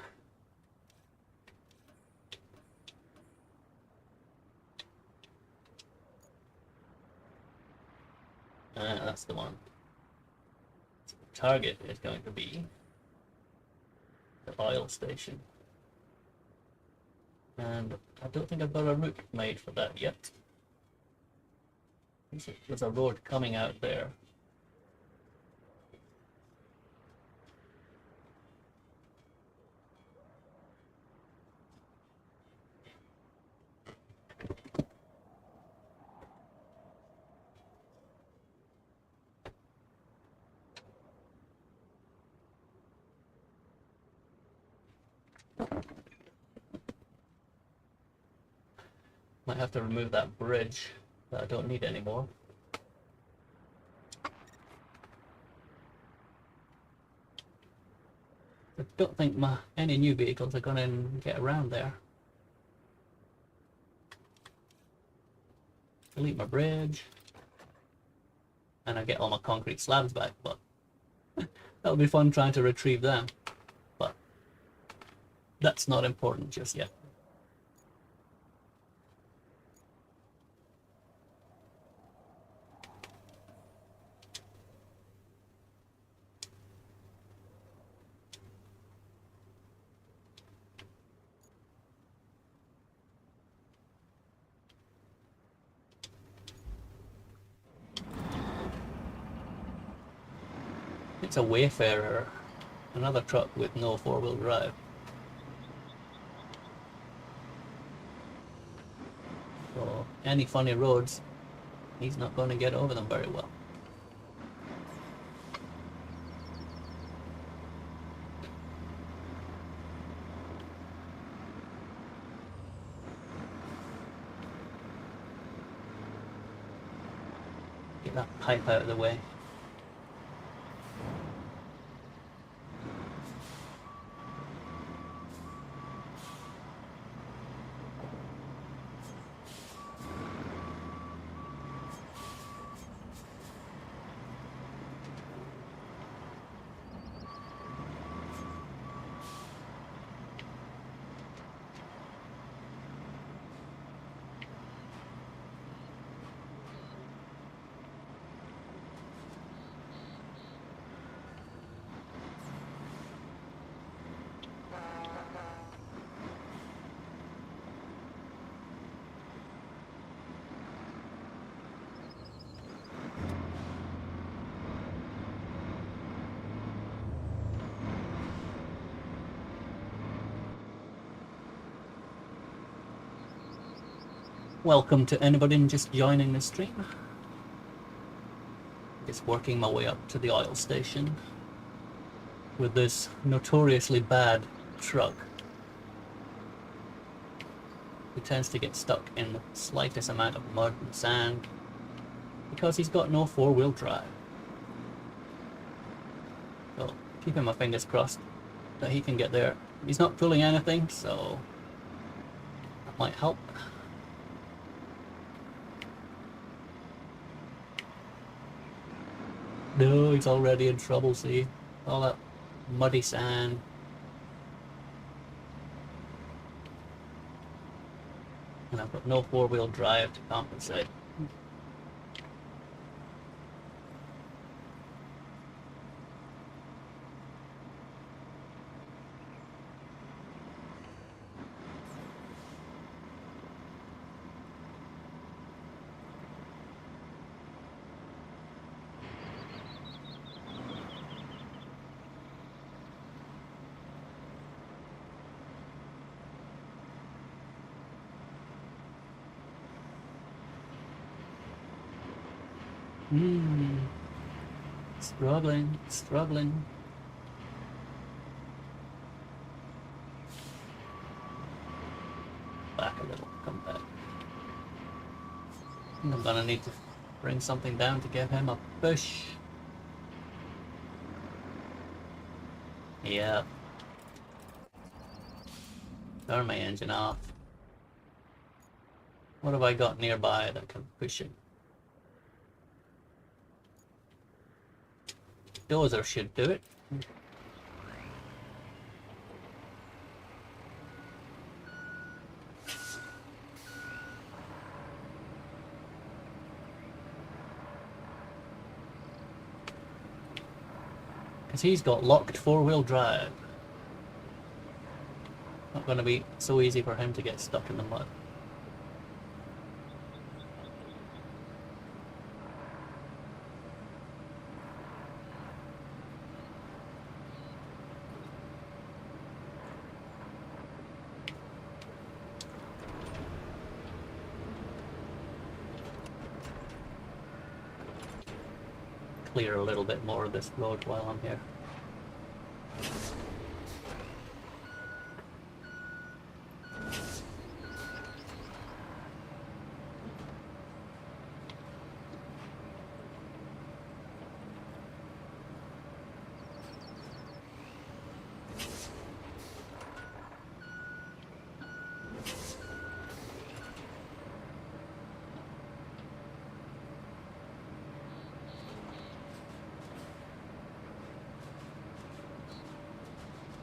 That's the one. So the target is going to be the oil station. And I don't think I've got a route made for that yet. There's a road coming out there. Might have to remove that bridge that I don't need anymore. I don't think any new vehicles are going to get around there. Delete my bridge. And I get all my concrete slabs back, but that'll be fun trying to retrieve them. But that's not important just yet. It's a Wayfarer, another truck with no four-wheel drive. So any funny roads, he's not going to get over them very well. Get that pipe out of the way. Welcome to anybody just joining the stream. Just working my way up to the oil station with this notoriously bad truck. He tends to get stuck in the slightest amount of mud and sand because he's got no four-wheel drive. So keeping my fingers crossed that he can get there. He's not pulling anything, so that might help. No, he's already in trouble, see? All that muddy sand. And I've got no four-wheel drive to compensate. Struggling, struggling. Back a little, come back. I think I'm gonna need to bring something down to give him a push. Yeah. Turn my engine off. What have I got nearby that can push it? Dozer should do it. Because he's got locked four-wheel drive. Not going to be so easy for him to get stuck in the mud. Clear a little bit more of this road while I'm here.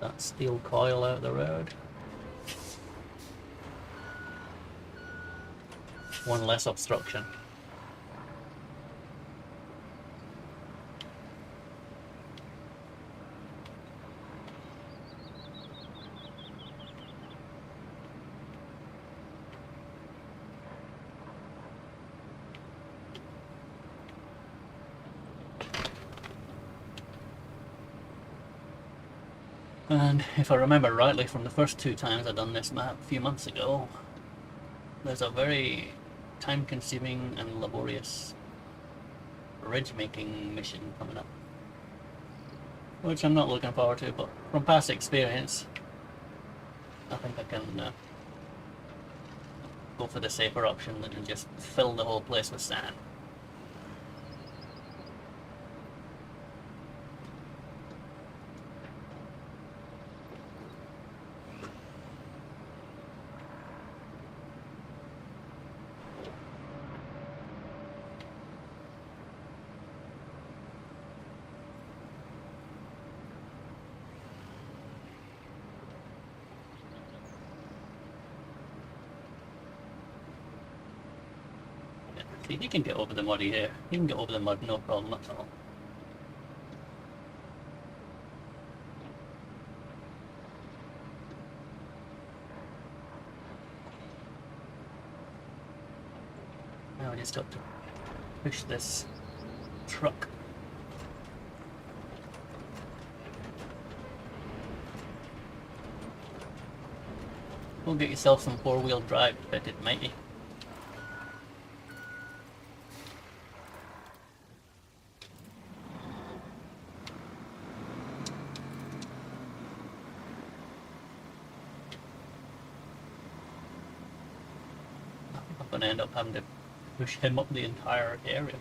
That steel coil out the road. One less obstruction. And if I remember rightly from the first two times I've done this map a few months ago, there's a very time-consuming and laborious ridge-making mission coming up, which I'm not looking forward to, but from past experience, I think I can go for the safer option than just fill the whole place with sand. See, he can get over the muddy here. He can get over the mud, no problem at all. Now I just have to push this truck. Go get yourself some four-wheel drive fitted, matey. I'm gonna end up having to push him up the entire area.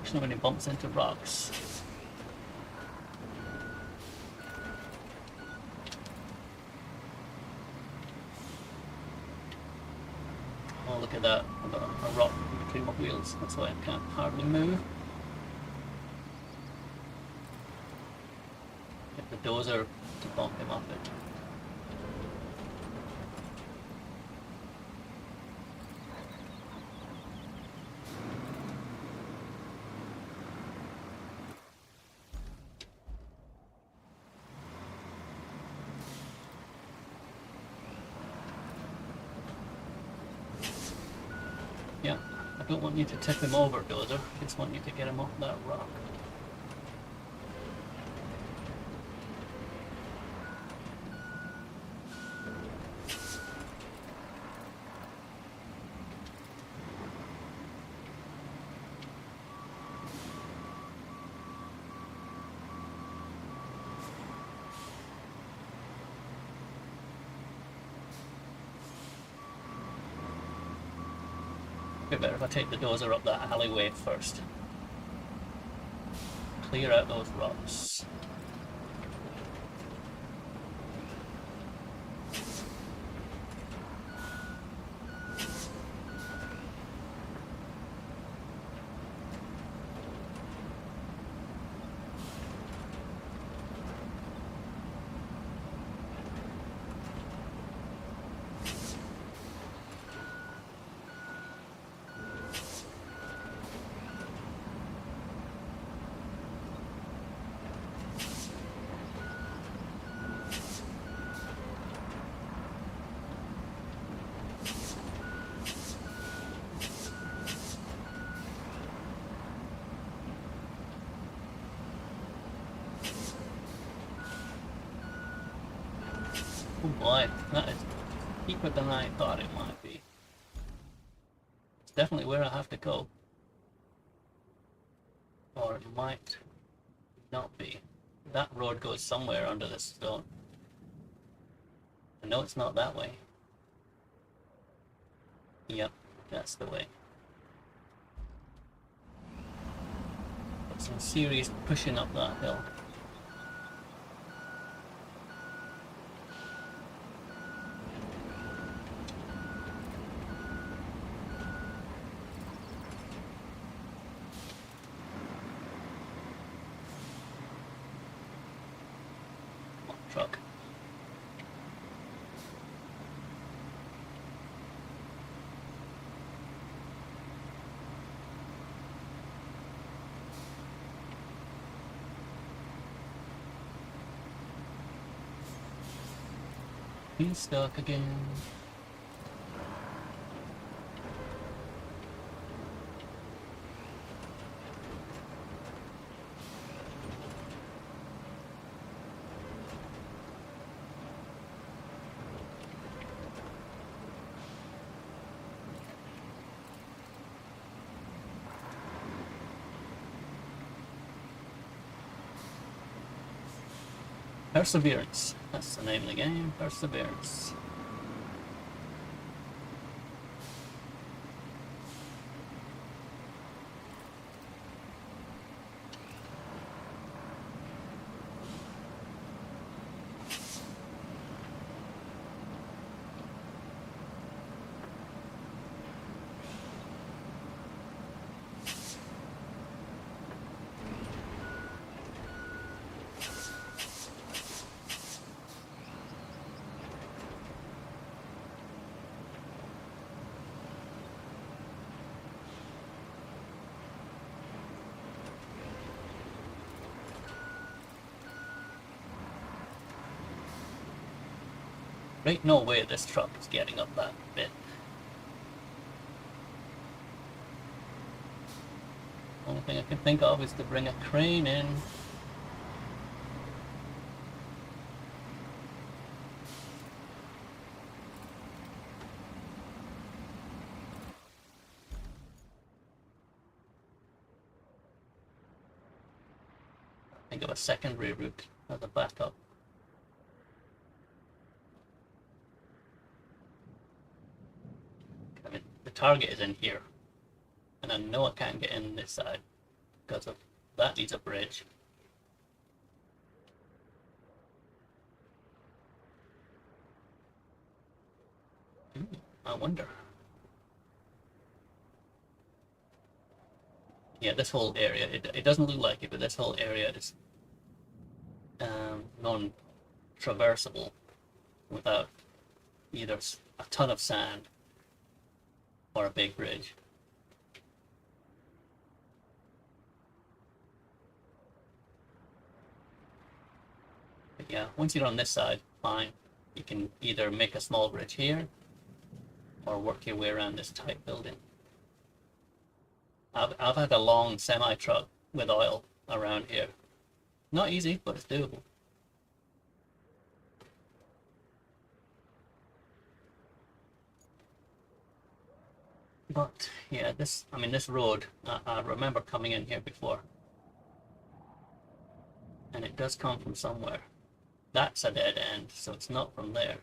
There's not many bumps into rocks. look at that. I've got a rock between my wheels. That's why I can't hardly move. Get the dozer to bump him off it. Yeah, I don't want you to tip him over, dozer. I just want you to get him off that rock. Be better if I take the dozer up that alleyway first. Clear out those rocks. Oh boy, that is deeper than I thought it might be. It's definitely where I have to go. Or it might not be. That road goes somewhere under this stone. I know it's not that way. Yep, that's the way. Got some serious pushing up that hill. Truck. He's stuck again. Perseverance. That's the name of the game. Perseverance. There ain't no way this truck is getting up that bit. Only thing I can think of is to bring a crane in. Think of a secondary route as a backup. I mean, the target is in here, and I know I can't get in this side because of that needs a bridge. I wonder. yeah, this whole area, it doesn't look like it, but this whole area is non-traversable without either a ton of sand or a big bridge. But yeah, once you're on this side, fine. You can either make a small bridge here or work your way around this tight building. I've had a long semi-truck with oil around here. Not easy, but it's doable. But yeah, this road, I remember coming in here before. And it does come from somewhere. That's a dead end, so it's not from there.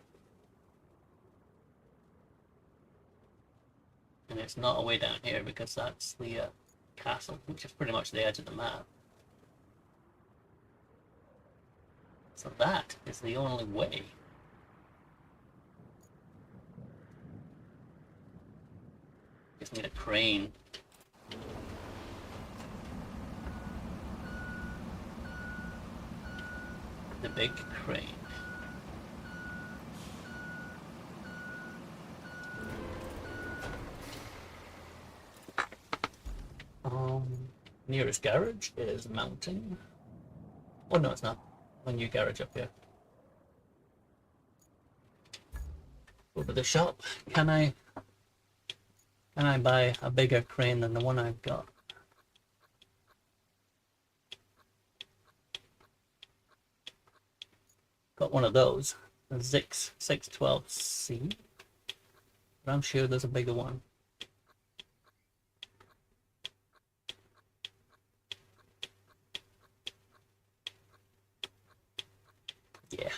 And it's not a way down here because that's the castle, which is pretty much the edge of the map. So that is the only way. Just need a crane. The big crane. Nearest garage is mountain. Oh no, it's not. A new garage up here. Go to the shop. Can I buy a bigger crane than the one I've got? Got one of those, the Zix 612C. But I'm sure there's a bigger one. Yeah.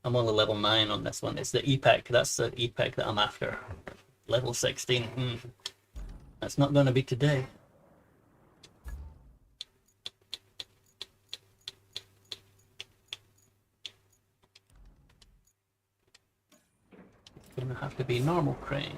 I'm only level 9 on this one. It's the EPEC. That's the EPEC that I'm after. Level 16. That's not going to be today. It's going to have to be normal crane.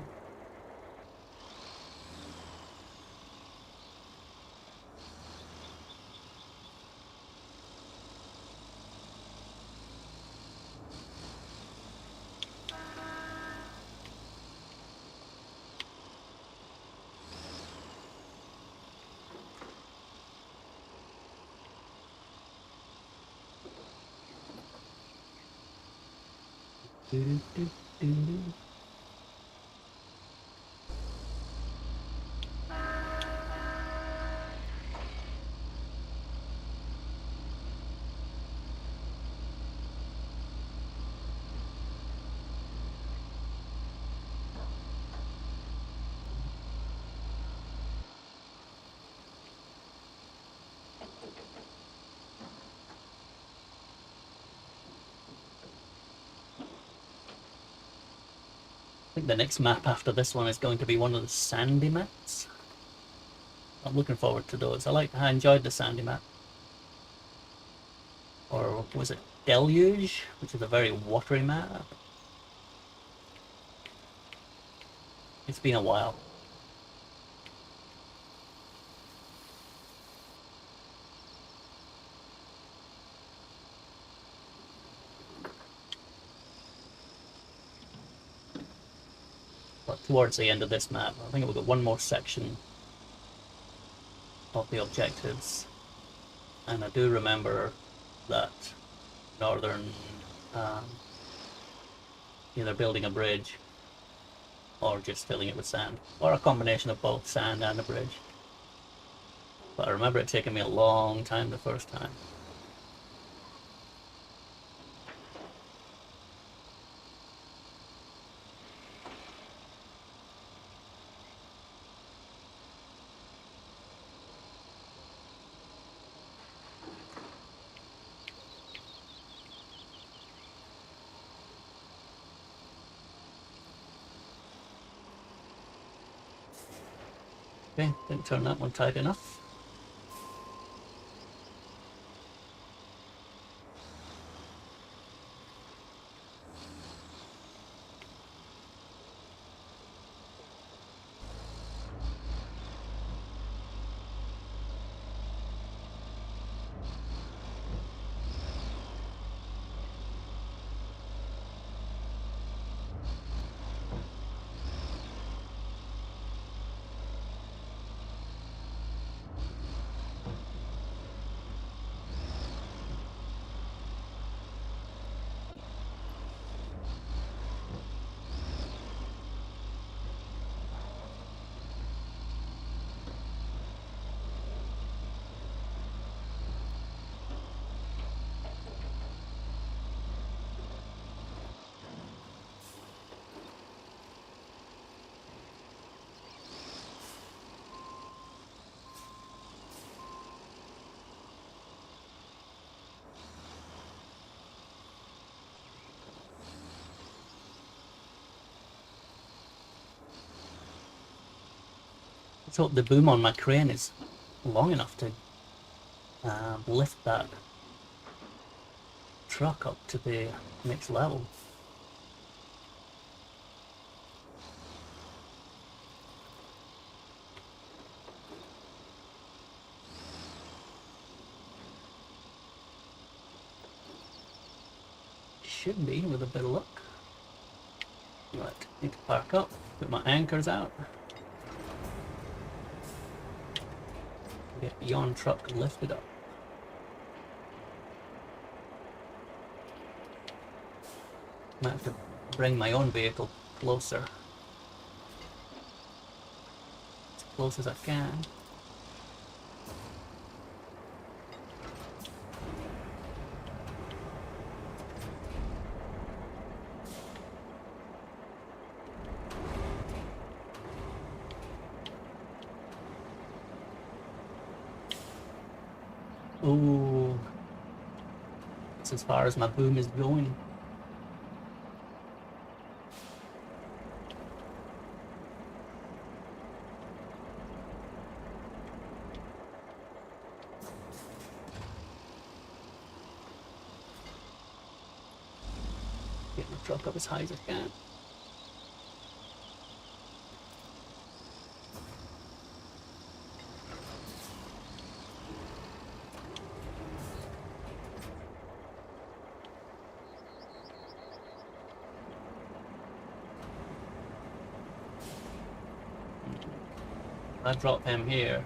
I think the next map after this one is going to be one of the sandy maps. I'm looking forward to those. I enjoyed the sandy map. Or was it Deluge, which is a very watery map? It's been a while. But towards the end of this map, I think we've got one more section of the objectives. And I do remember that northern, either building a bridge or just filling it with sand, or a combination of both sand and a bridge. But I remember it taking me a long time the first time. Okay, didn't turn that one tight enough. Let's hope the boom on my crane is long enough to lift that truck up to the next level. Should be with a bit of luck. Right, need to park up, put my anchors out. Get yon truck lifted up. Might have to bring my own vehicle closer. As close as I can. Ooh, that's as far as my boom is going. Get my truck up as high as I can. I drop him here.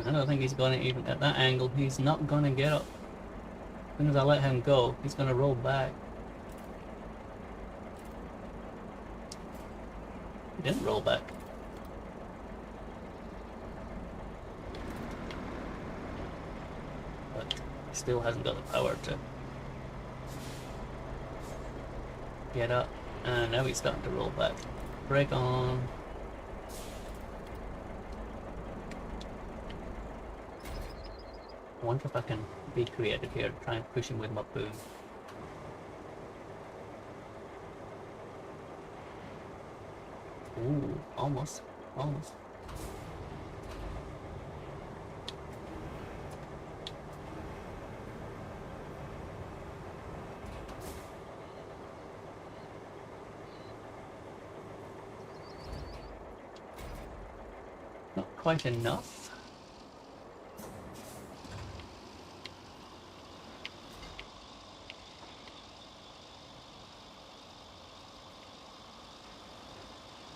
I don't think he's gonna even at that angle. He's not gonna get up. As soon as I let him go, he's gonna roll back. He didn't roll back. But he still hasn't got the power to get up. And now he's starting to roll back. Brake on. I wonder if I can be creative here, try and push him with my boom. Ooh, almost, almost. Not quite enough.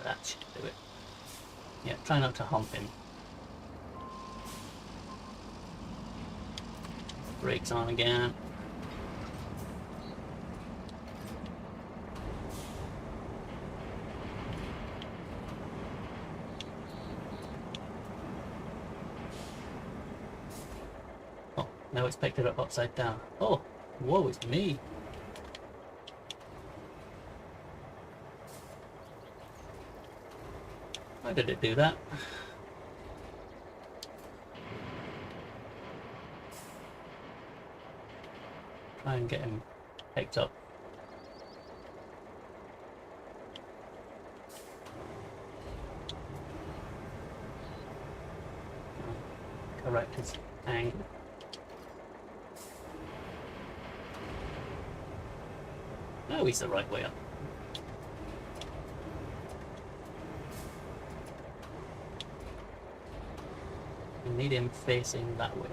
That should do it. Yeah, try not to hump him. Brakes on again. Oh, now it's picked it up upside down. Oh, woe is me. Why did it do that? Try and get him picked up. Correct his angle. No, he's the right way up. We need him facing that way.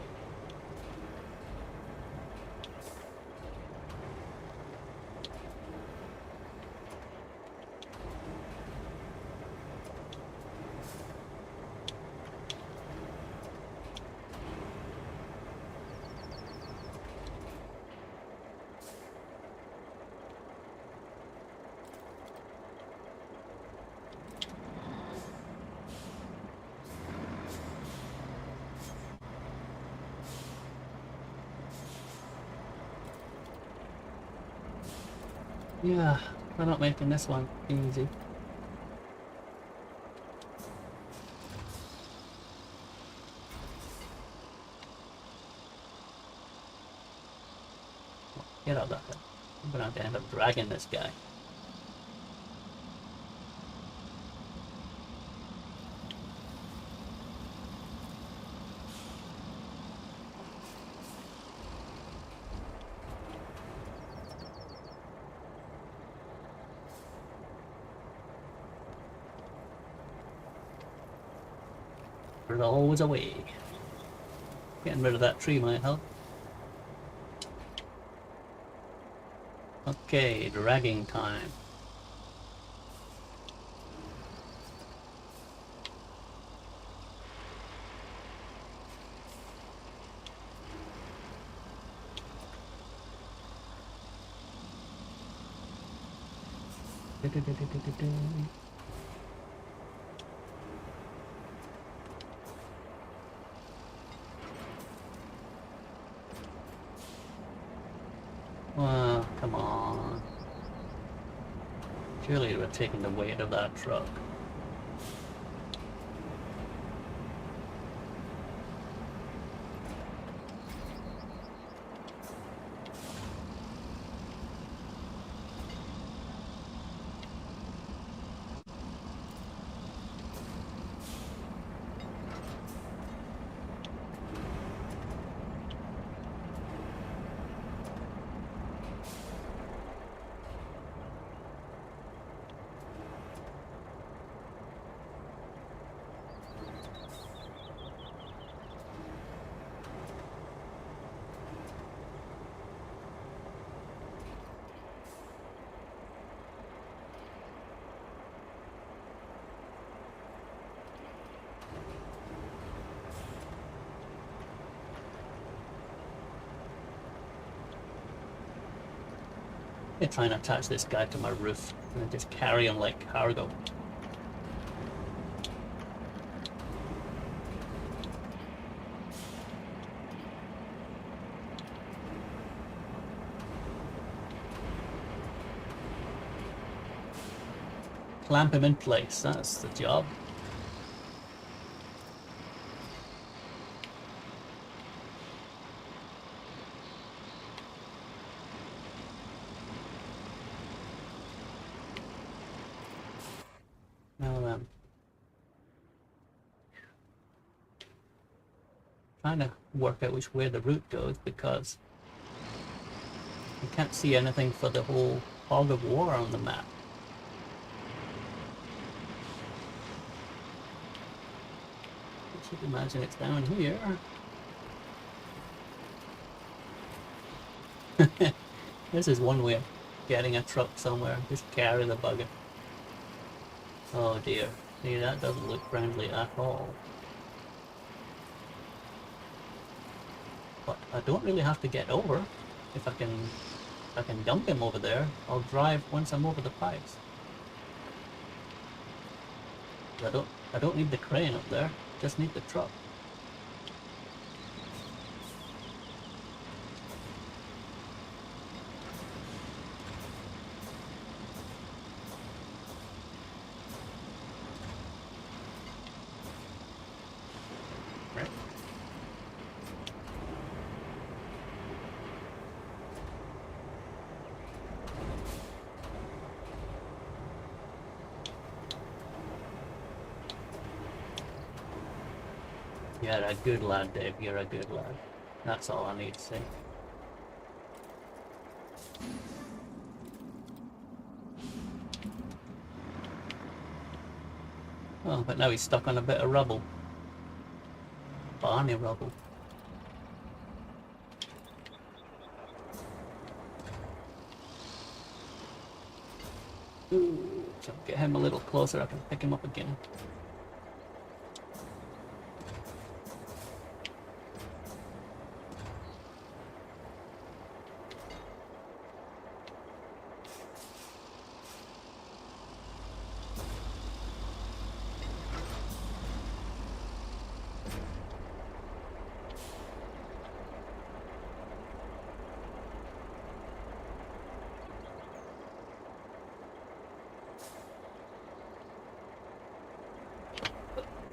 Yeah, we're not making this one easy. Get out of that. I'm gonna have to end up dragging this guy. There's always a way. Getting rid of that tree might help. Okay, dragging time. Well, come on. Surely it would have taken the weight of that truck. I'm trying to attach this guy to my roof and just carry him like cargo. Clamp him in place, that's the job. Now then. Trying to work out which way the route goes because you can't see anything for the whole Fog of War on the map. I should imagine it's down here. This is one way of getting a truck somewhere. Just carry the bugger. Oh dear. See, that doesn't look friendly at all. But I don't really have to get over. If I can dump him over there, I'll drive once I'm over the pipes. I don't need the crane up there, just need the truck. You're a good lad, Dave. You're a good lad. That's all I need to say. Oh, but now he's stuck on a bit of rubble. Barney rubble. Ooh, so get him a little closer, I can pick him up again.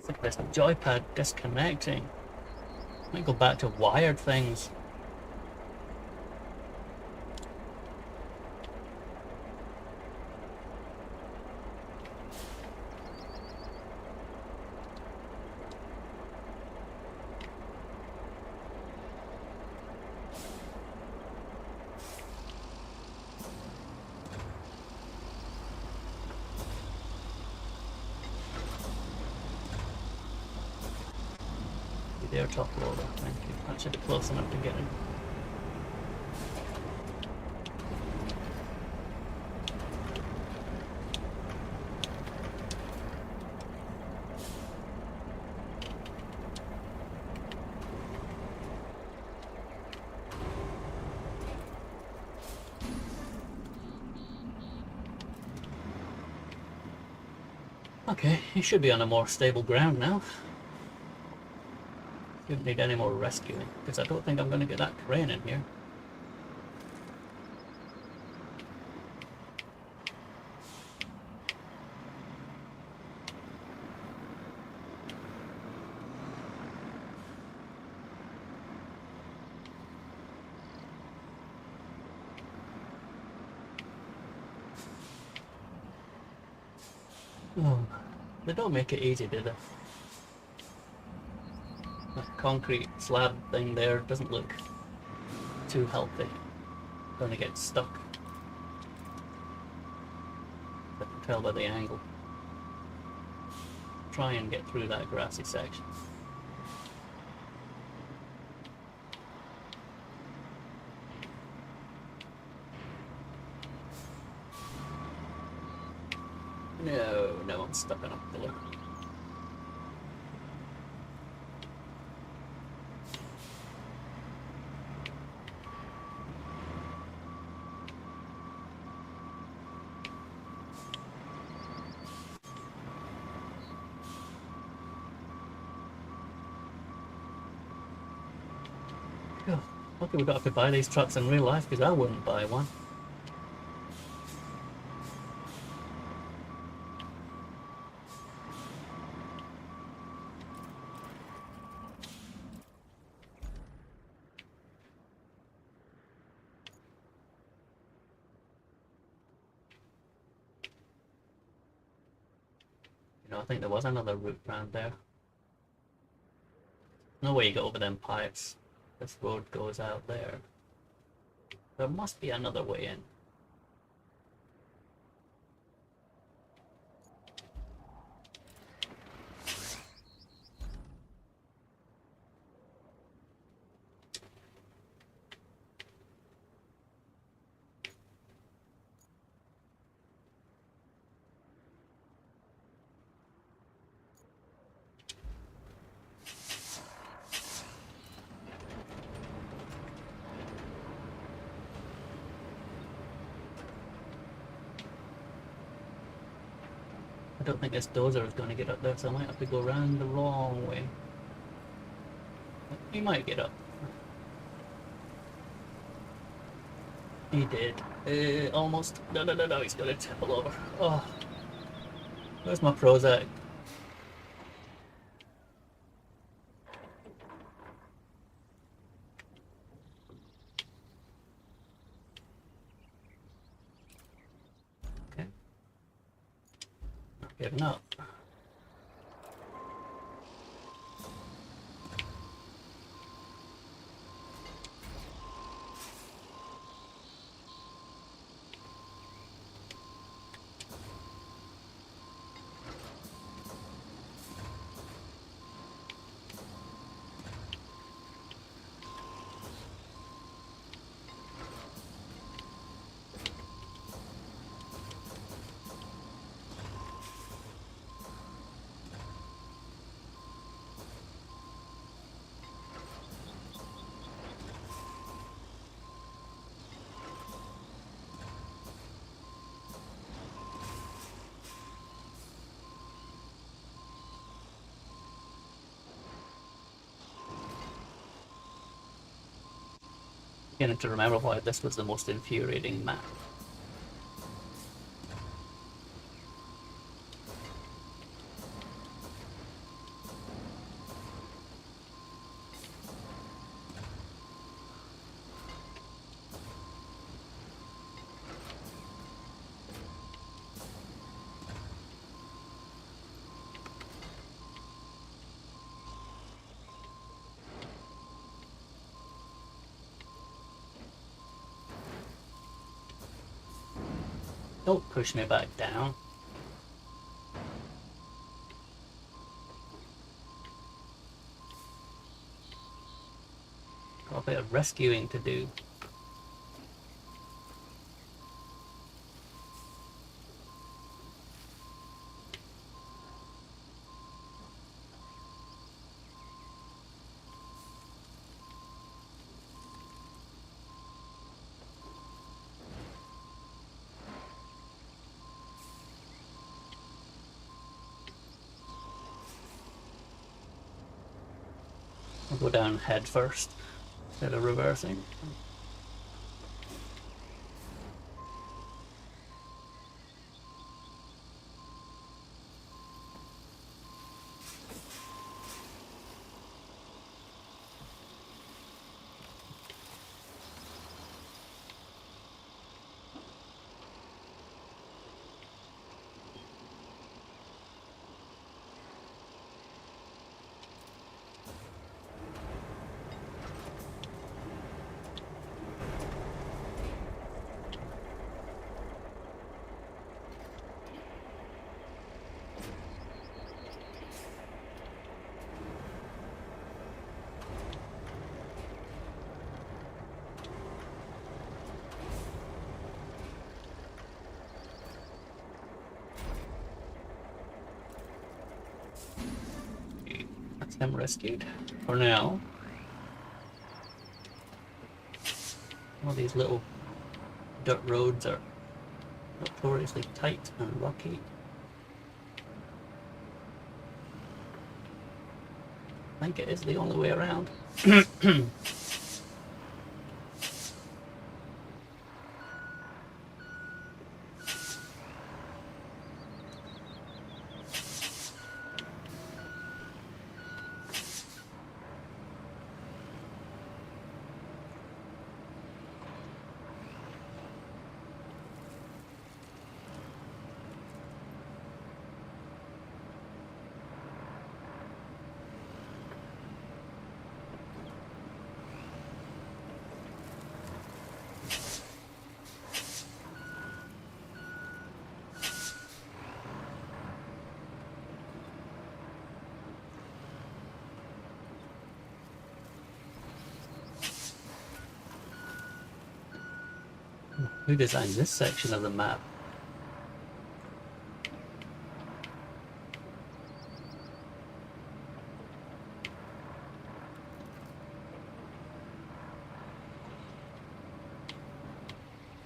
Look at this joypad disconnecting. Might go back to wired things. Dear top loader, thank you. That should be close enough to get in. Okay, he should be on a more stable ground now. Shouldn't need any more rescuing, because I don't think I'm going to get that crane in here. Oh, they don't make it easy, do they? That concrete slab thing there doesn't look too healthy. Gonna get stuck. I can tell by the angle. Try and get through that grassy section. No, I'm stuck on a pillar. Oh, lucky we got to buy these trucks in real life, because I wouldn't buy one. You know, I think there was another route round there. No way you get over them pipes. This road goes out there. There must be another way in. I don't think this dozer is going to get up there, so I might have to go around the wrong way. He might get up. He did. Almost. No, he's going to topple over. Oh. Where's my Prozac? Okay. Not giving up. Beginning to remember why this was the most infuriating map. Don't push me back down. rescuing to do. I'll go down head first instead of reversing. That's him rescued for now. All these little dirt roads are notoriously tight and rocky. I think it is the only way around. Who designed this section of the map?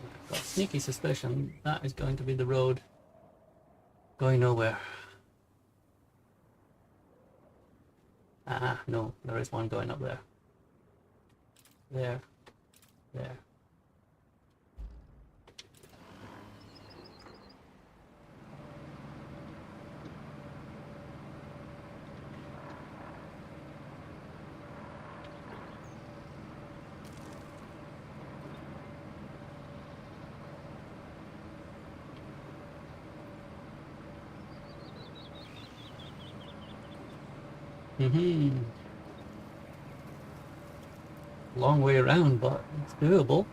I've got a sneaky suspicion that is going to be the road going nowhere. Ah, no, there is one going up there. There. There. Long way around, but it's doable.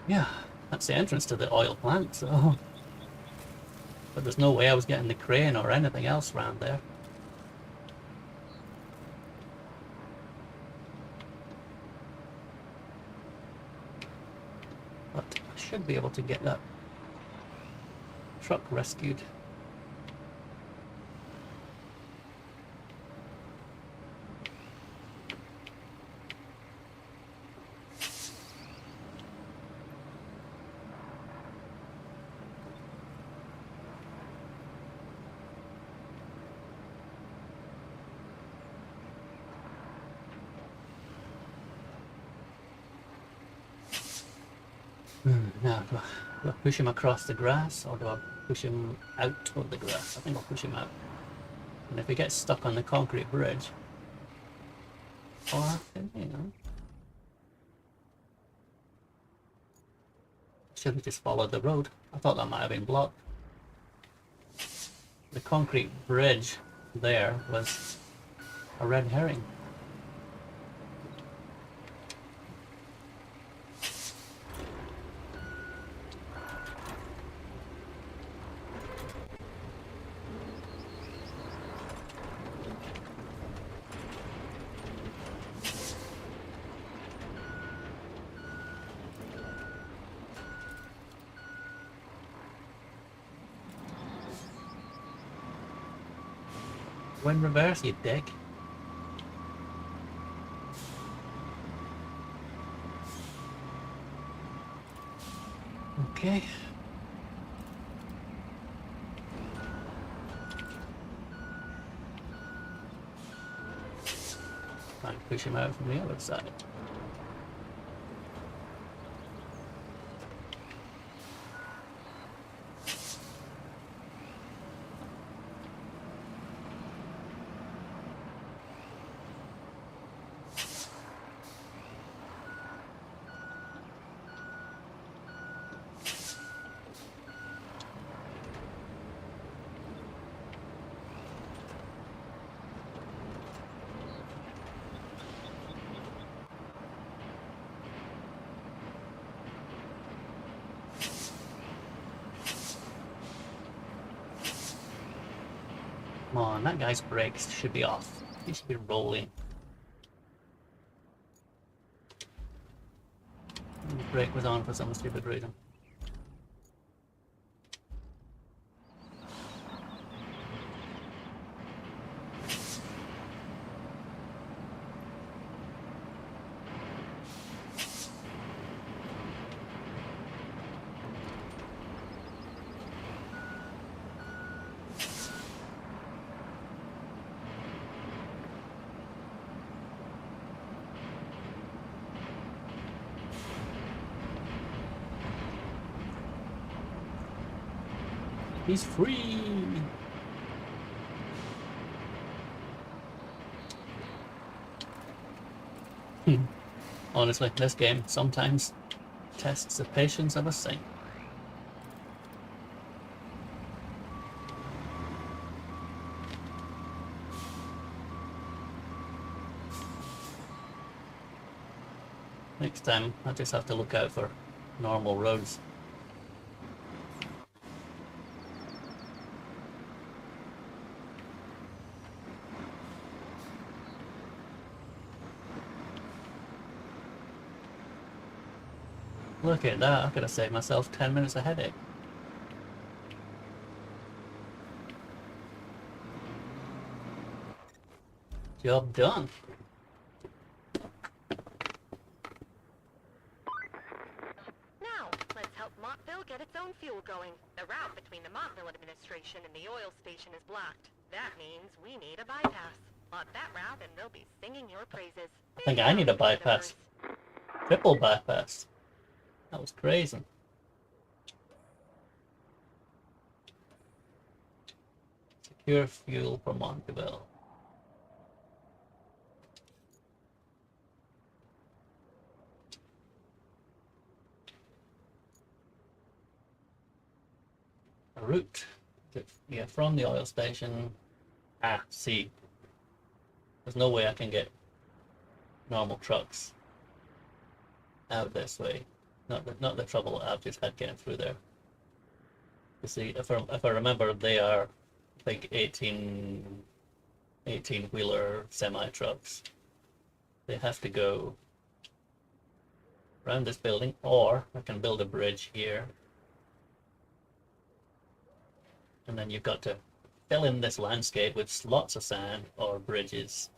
Yeah, that's the entrance to the oil plant, so... But there's no way I was getting the crane or anything else around there. But I should be able to get that truck rescued. Now, do I push him across the grass or do I push him out of the grass? I think I'll push him out. And if he gets stuck on the concrete bridge, or, you know, should have just followed the road. I thought that might have been blocked. The concrete bridge there was a red herring. Go in reverse, you dick. Okay. Try and push him out from the other side. Come on, that guy's brakes should be off. He should be rolling. The brake was on for some stupid reason. He's free! Honestly, this game sometimes tests the patience of a saint. Next time, I just have to look out for normal roads. Look at that, I could have saved myself 10 minutes of headache. Job done. Now, let's help Montville get its own fuel going. The route between the Montville administration and the oil station is blocked. That means we need a bypass. Lock that route and they'll be singing your praises. I think I need a bypass. Triple bypass. That was crazy. Secure fuel for Montville. A route. Yeah, from the oil station. Ah, see. There's no way I can get normal trucks out this way. Not the trouble I've just had getting through there. You see, if I remember, they are like 18-wheeler semi-trucks. They have to go around this building, or I can build a bridge here. And then you've got to fill in this landscape with lots of sand or bridges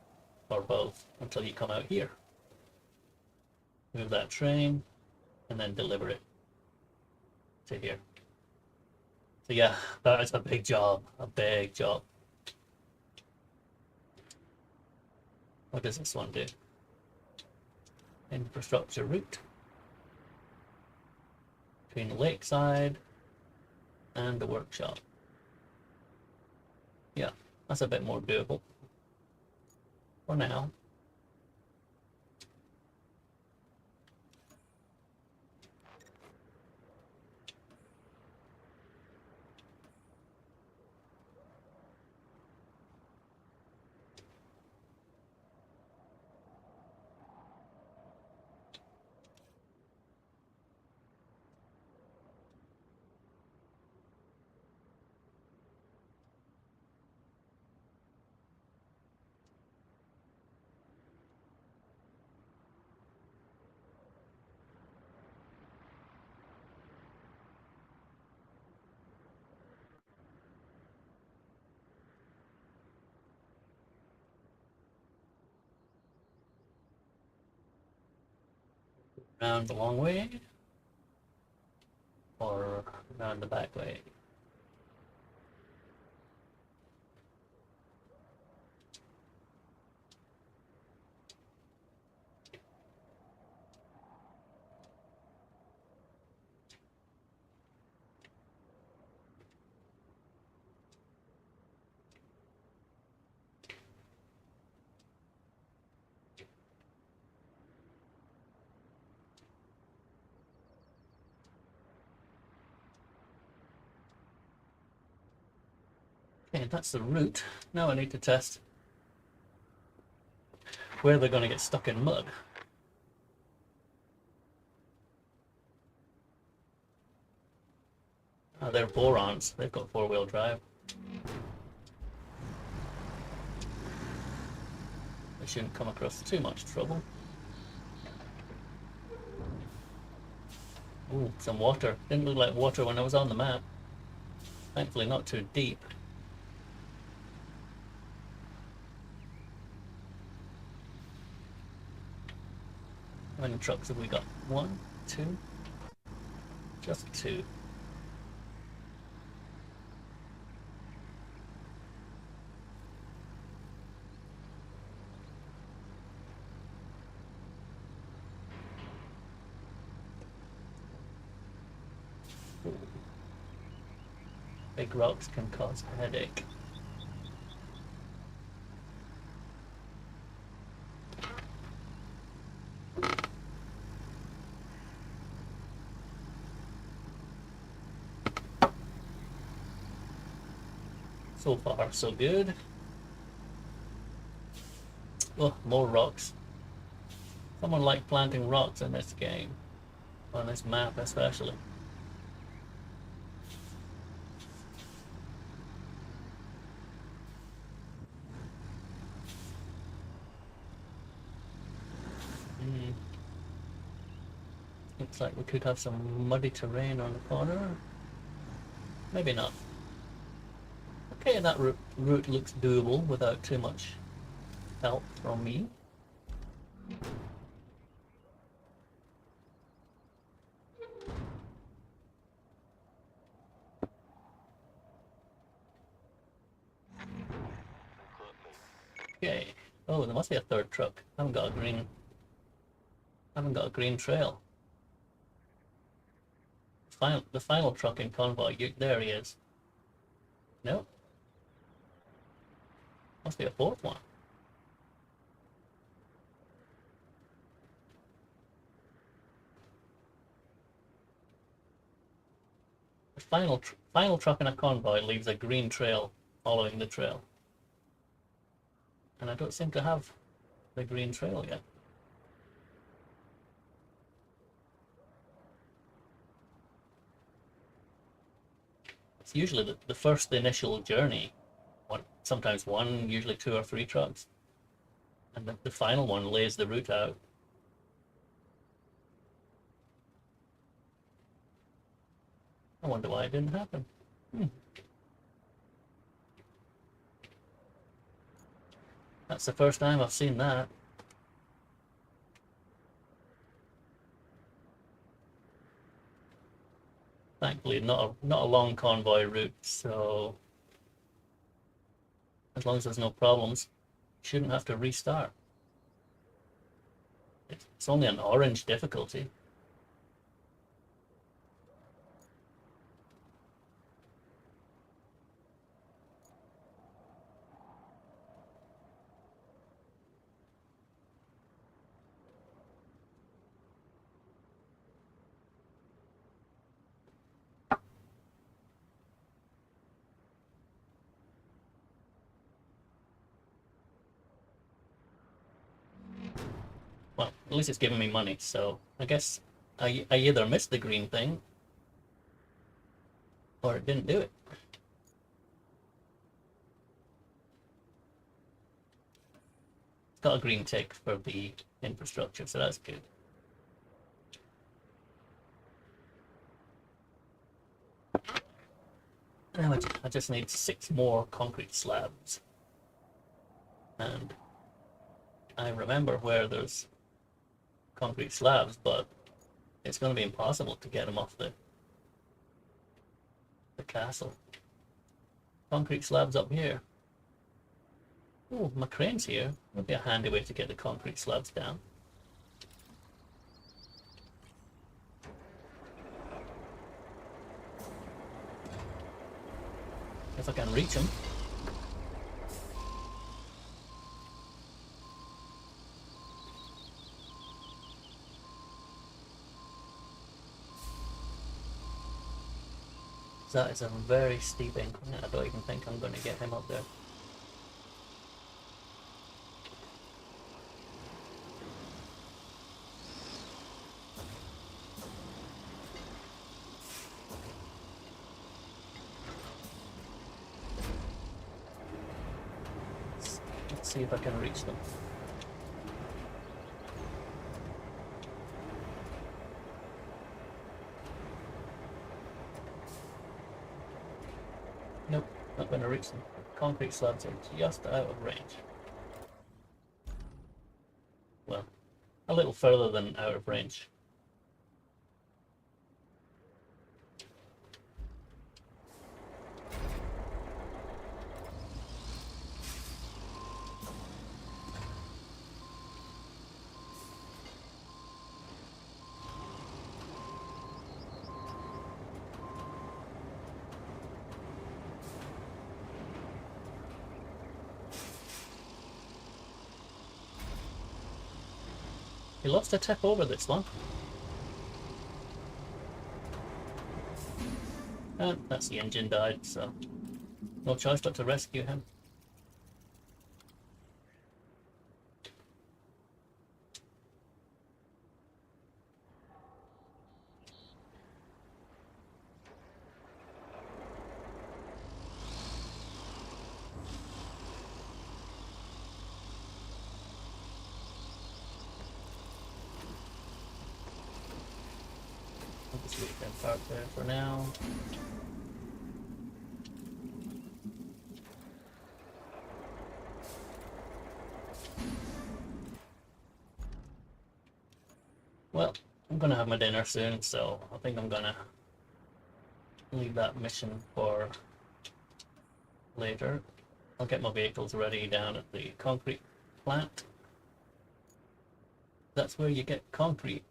or both until you come out here. Move that train and then deliver it to here. So yeah, that is a big job, a big job. What does this one do? Infrastructure route. between the lakeside and the workshop. Yeah, that's a bit more doable for now. Round the long way or round the back way? Okay, that's the route. Now I need to test where they're going to get stuck in mud. Oh, they're borons. They've got four-wheel drive. They shouldn't come across too much trouble. Ooh, some water. Didn't look like water when I was on the map. Thankfully not too deep. How many trucks have we got? One, two? Just two. Big rocks can cause a headache. So far, so good. Oh, more rocks. Someone liked planting rocks in this game. On this map especially. Looks like we could have some muddy terrain on the corner. Maybe not. Okay, that route looks doable without too much help from me. Okay. Oh, there must be a third truck. I haven't got a green trail. The final truck in convoy. There he is. No. Must be a fourth one. The final truck in a convoy leaves a green trail following the trail. And I don't seem to have the green trail yet. It's usually the first initial journey. Sometimes one, usually two or three trucks. And the final one lays the route out. I wonder why it didn't happen. That's the first time I've seen that. Thankfully, not a long convoy route, so as long as there's no problems, you shouldn't have to restart. It's only an orange difficulty. Well, at least it's giving me money, so I guess I either missed the green thing or it didn't do it. It's got a green tick for the infrastructure, so that's good. Now I just need 6 more concrete slabs. And I remember where there's concrete slabs, but it's going to be impossible to get them off the castle. Concrete slabs up here. Oh, my crane's here. Would be a handy way to get the concrete slabs down. If I can reach them. That is a very steep incline. I don't even think I'm going to get him up there. Let's see if I can reach them. Nope, not going to reach them. Concrete slabs are just out of range. Well, a little further than out of range. He loves to tip over this one. And that's the engine died, so no choice but to rescue him. I'll just leave them parked there for now. Well, I'm gonna have my dinner soon, so I think I'm gonna leave that mission for later. I'll get my vehicles ready down at the concrete plant. That's where you get concrete.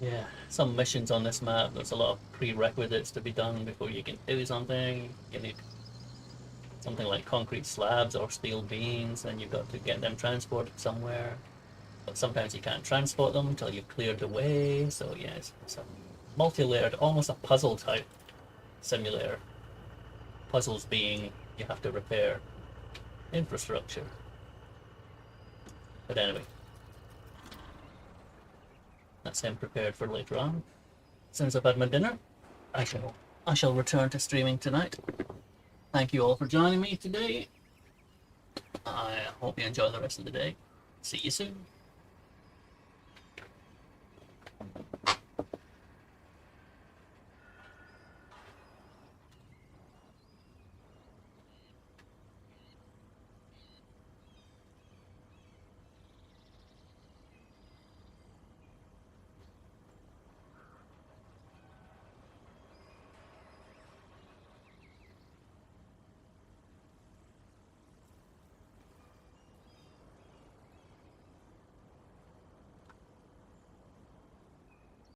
Yeah, some missions on this map, there's a lot of prerequisites to be done before you can do something. You need something like concrete slabs or steel beams, and you've got to get them transported somewhere. But sometimes you can't transport them until you've cleared the way, so yeah, it's a multi-layered, almost a puzzle type simulator. Puzzles being you have to repair infrastructure. But anyway, that's him prepared for later on. As soon as I've had my dinner, I shall return to streaming tonight. Thank you all for joining me today. I hope you enjoy the rest of the day. See you soon.